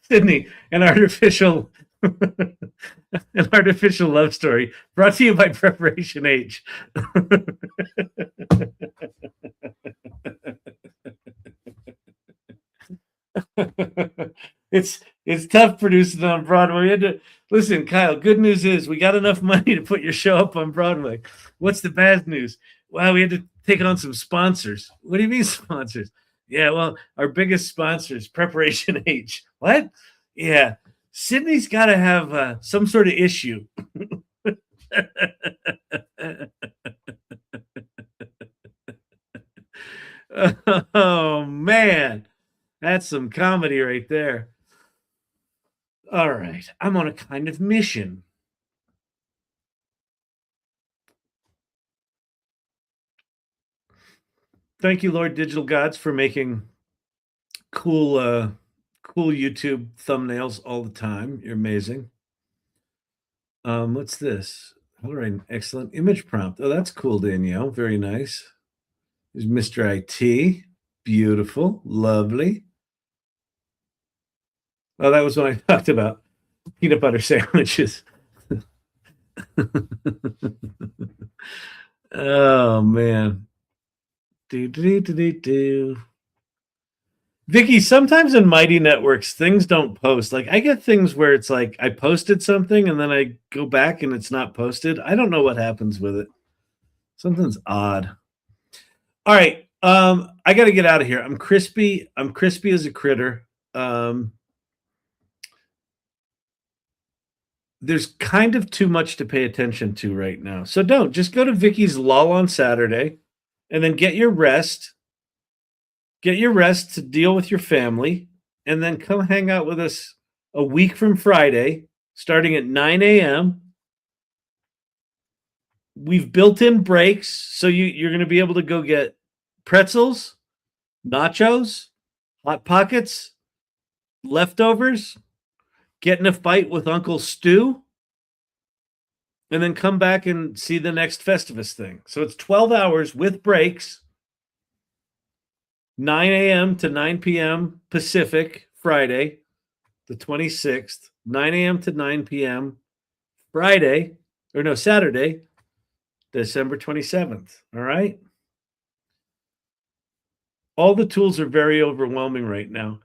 Sydney, an artificial love story brought to you by Preparation H. It's tough producing on Broadway. We had to listen, Kyle. Good news is we got enough money to put your show up on Broadway. What's the bad news? Wow, we had to take on some sponsors. What do you mean sponsors? Yeah, well, our biggest sponsor is Preparation H. What? Yeah, Sydney's got to have some sort of issue. Oh man, that's some comedy right there. All right, I'm on a kind of mission. Thank you, Lord Digital Gods, for making cool YouTube thumbnails all the time. You're amazing. What's this? All right, excellent image prompt. Oh, that's cool, Danielle. Very nice. There's Mr. IT. Beautiful, lovely. Oh, that was when I talked about peanut butter sandwiches. Oh man. Vicki, sometimes in Mighty Networks, things don't post. Like I get things where it's like I posted something and then I go back and it's not posted. I don't know what happens with it. Something's odd. All right. I got to get out of here. I'm crispy. I'm crispy as a critter. There's kind of too much to pay attention to right now. So don't just go to Vicki's lull on Saturday and then get your rest. Get your rest to deal with your family and then come hang out with us a week from Friday, starting at 9 a.m. We've built in breaks, so you're going to be able to go get pretzels, nachos, hot pockets, leftovers, get in a fight with Uncle Stu, and then come back and see the next Festivus thing. So it's 12 hours with breaks, 9 a.m. to 9 p.m. Pacific, Friday, the 26th, 9 a.m. to 9 p.m. Saturday, December 27th. All right. All the tools are very overwhelming right now.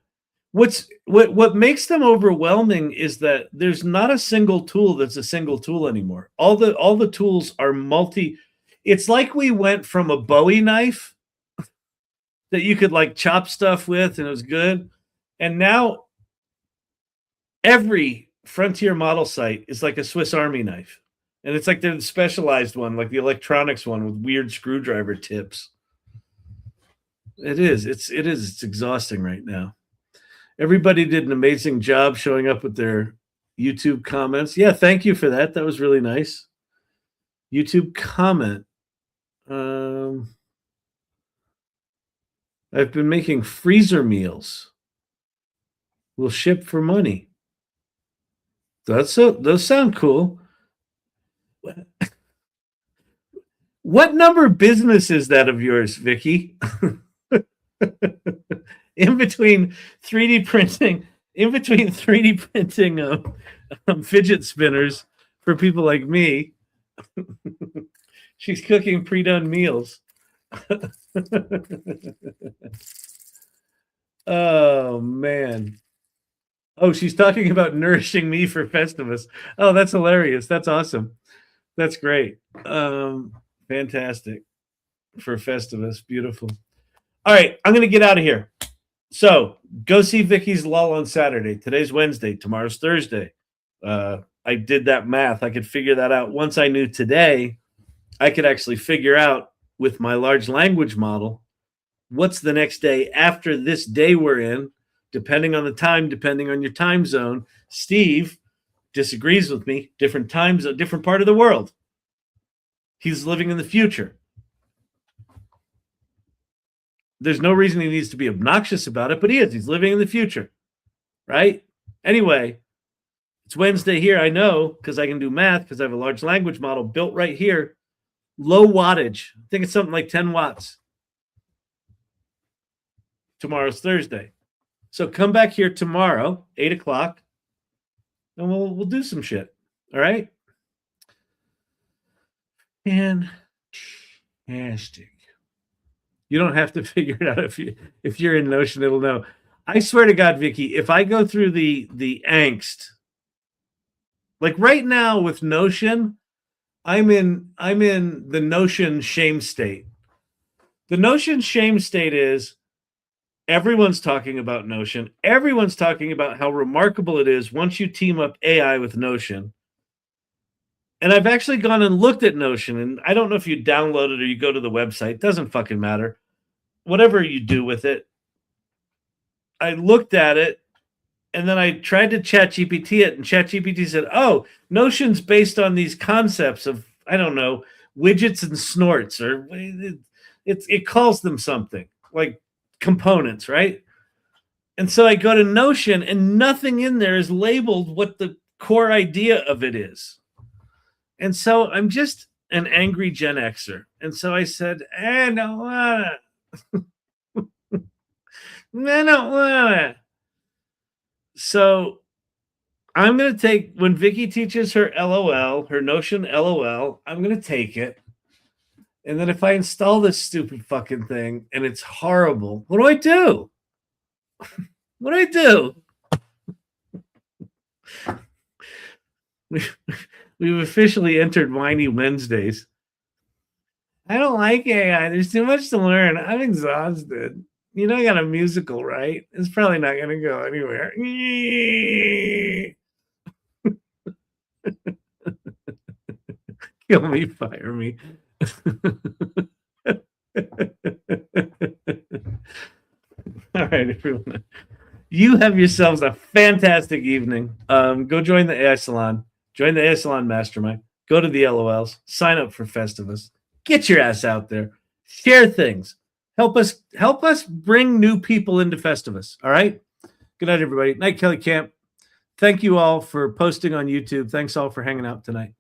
What makes them overwhelming is that there's not a single tool that's a single tool anymore. All the tools are multi. It's like we went from a Bowie knife that you could like chop stuff with and it was good, and now every frontier model site is like a Swiss Army knife, and it's like the specialized one, like the electronics one with weird screwdriver tips. It's exhausting right now. Everybody did an amazing job showing up with their YouTube comments. Yeah, thank you for that. That was really nice. YouTube comment. I've been making freezer meals. We'll ship for money. Those sound cool. What number business is that of yours, Vicki? in between 3D printing fidget spinners for people like me, she's cooking pre-done meals. Oh man. Oh, she's talking about nourishing me for Festivus. Oh, that's hilarious. That's awesome. That's great. Fantastic for Festivus. Beautiful. All right, I'm going to get out of here. So go see Vicki's Lull on Saturday. Today's Wednesday. Tomorrow's Thursday. I did that math. I could figure that out. Once I knew today, I could actually figure out with my large language model what's the next day after this day we're in, depending on the time, depending on your time zone. Steve disagrees with me. Different time zone, different part of the world. He's living in the future. There's no reason he needs to be obnoxious about it, but he is. He's living in the future, right? Anyway, it's Wednesday here. I know because I can do math because I have a large language model built right here. Low wattage. I think it's something like 10 watts. Tomorrow's Thursday. So come back here tomorrow, 8 o'clock, and we'll do some shit. All right? Fantastic. You don't have to figure it out if you're in Notion, it'll know. I swear to God, Vicki, if I go through the angst, like right now with Notion, I'm in the Notion shame state. The Notion shame state is everyone's talking about Notion. Everyone's talking about how remarkable it is once you team up AI with Notion. And I've actually gone and looked at Notion, and I don't know if you download it or you go to the website. It doesn't fucking matter. Whatever you do with it. I looked at it, and then I tried to ChatGPT it, and ChatGPT said, oh, Notion's based on these concepts of, I don't know, widgets and snorts, or it calls them something, like components, right? And so I go to Notion, and nothing in there is labeled what the core idea of it is. And so I'm just an angry Gen Xer. And so I said, I don't want it. I don't want it. So I'm going to take, when Vicki teaches her LOL, her Notion LOL, I'm going to take it. And then if I install this stupid fucking thing and it's horrible, what do I do? What do I do? We've officially entered Whiny Wednesdays. I don't like AI. There's too much to learn. I'm exhausted. You know, I got a musical, right? It's probably not going to go anywhere. Kill me, fire me. All right, everyone. You have yourselves a fantastic evening. Go join the AI Salon. Join the AI Salon Mastermind. Go to the LOLs. Sign up for Festivus. Get your ass out there. Share things. Help us bring new people into Festivus. All right. Good night, everybody. Night, Kelly Camp. Thank you all for posting on YouTube. Thanks all for hanging out tonight.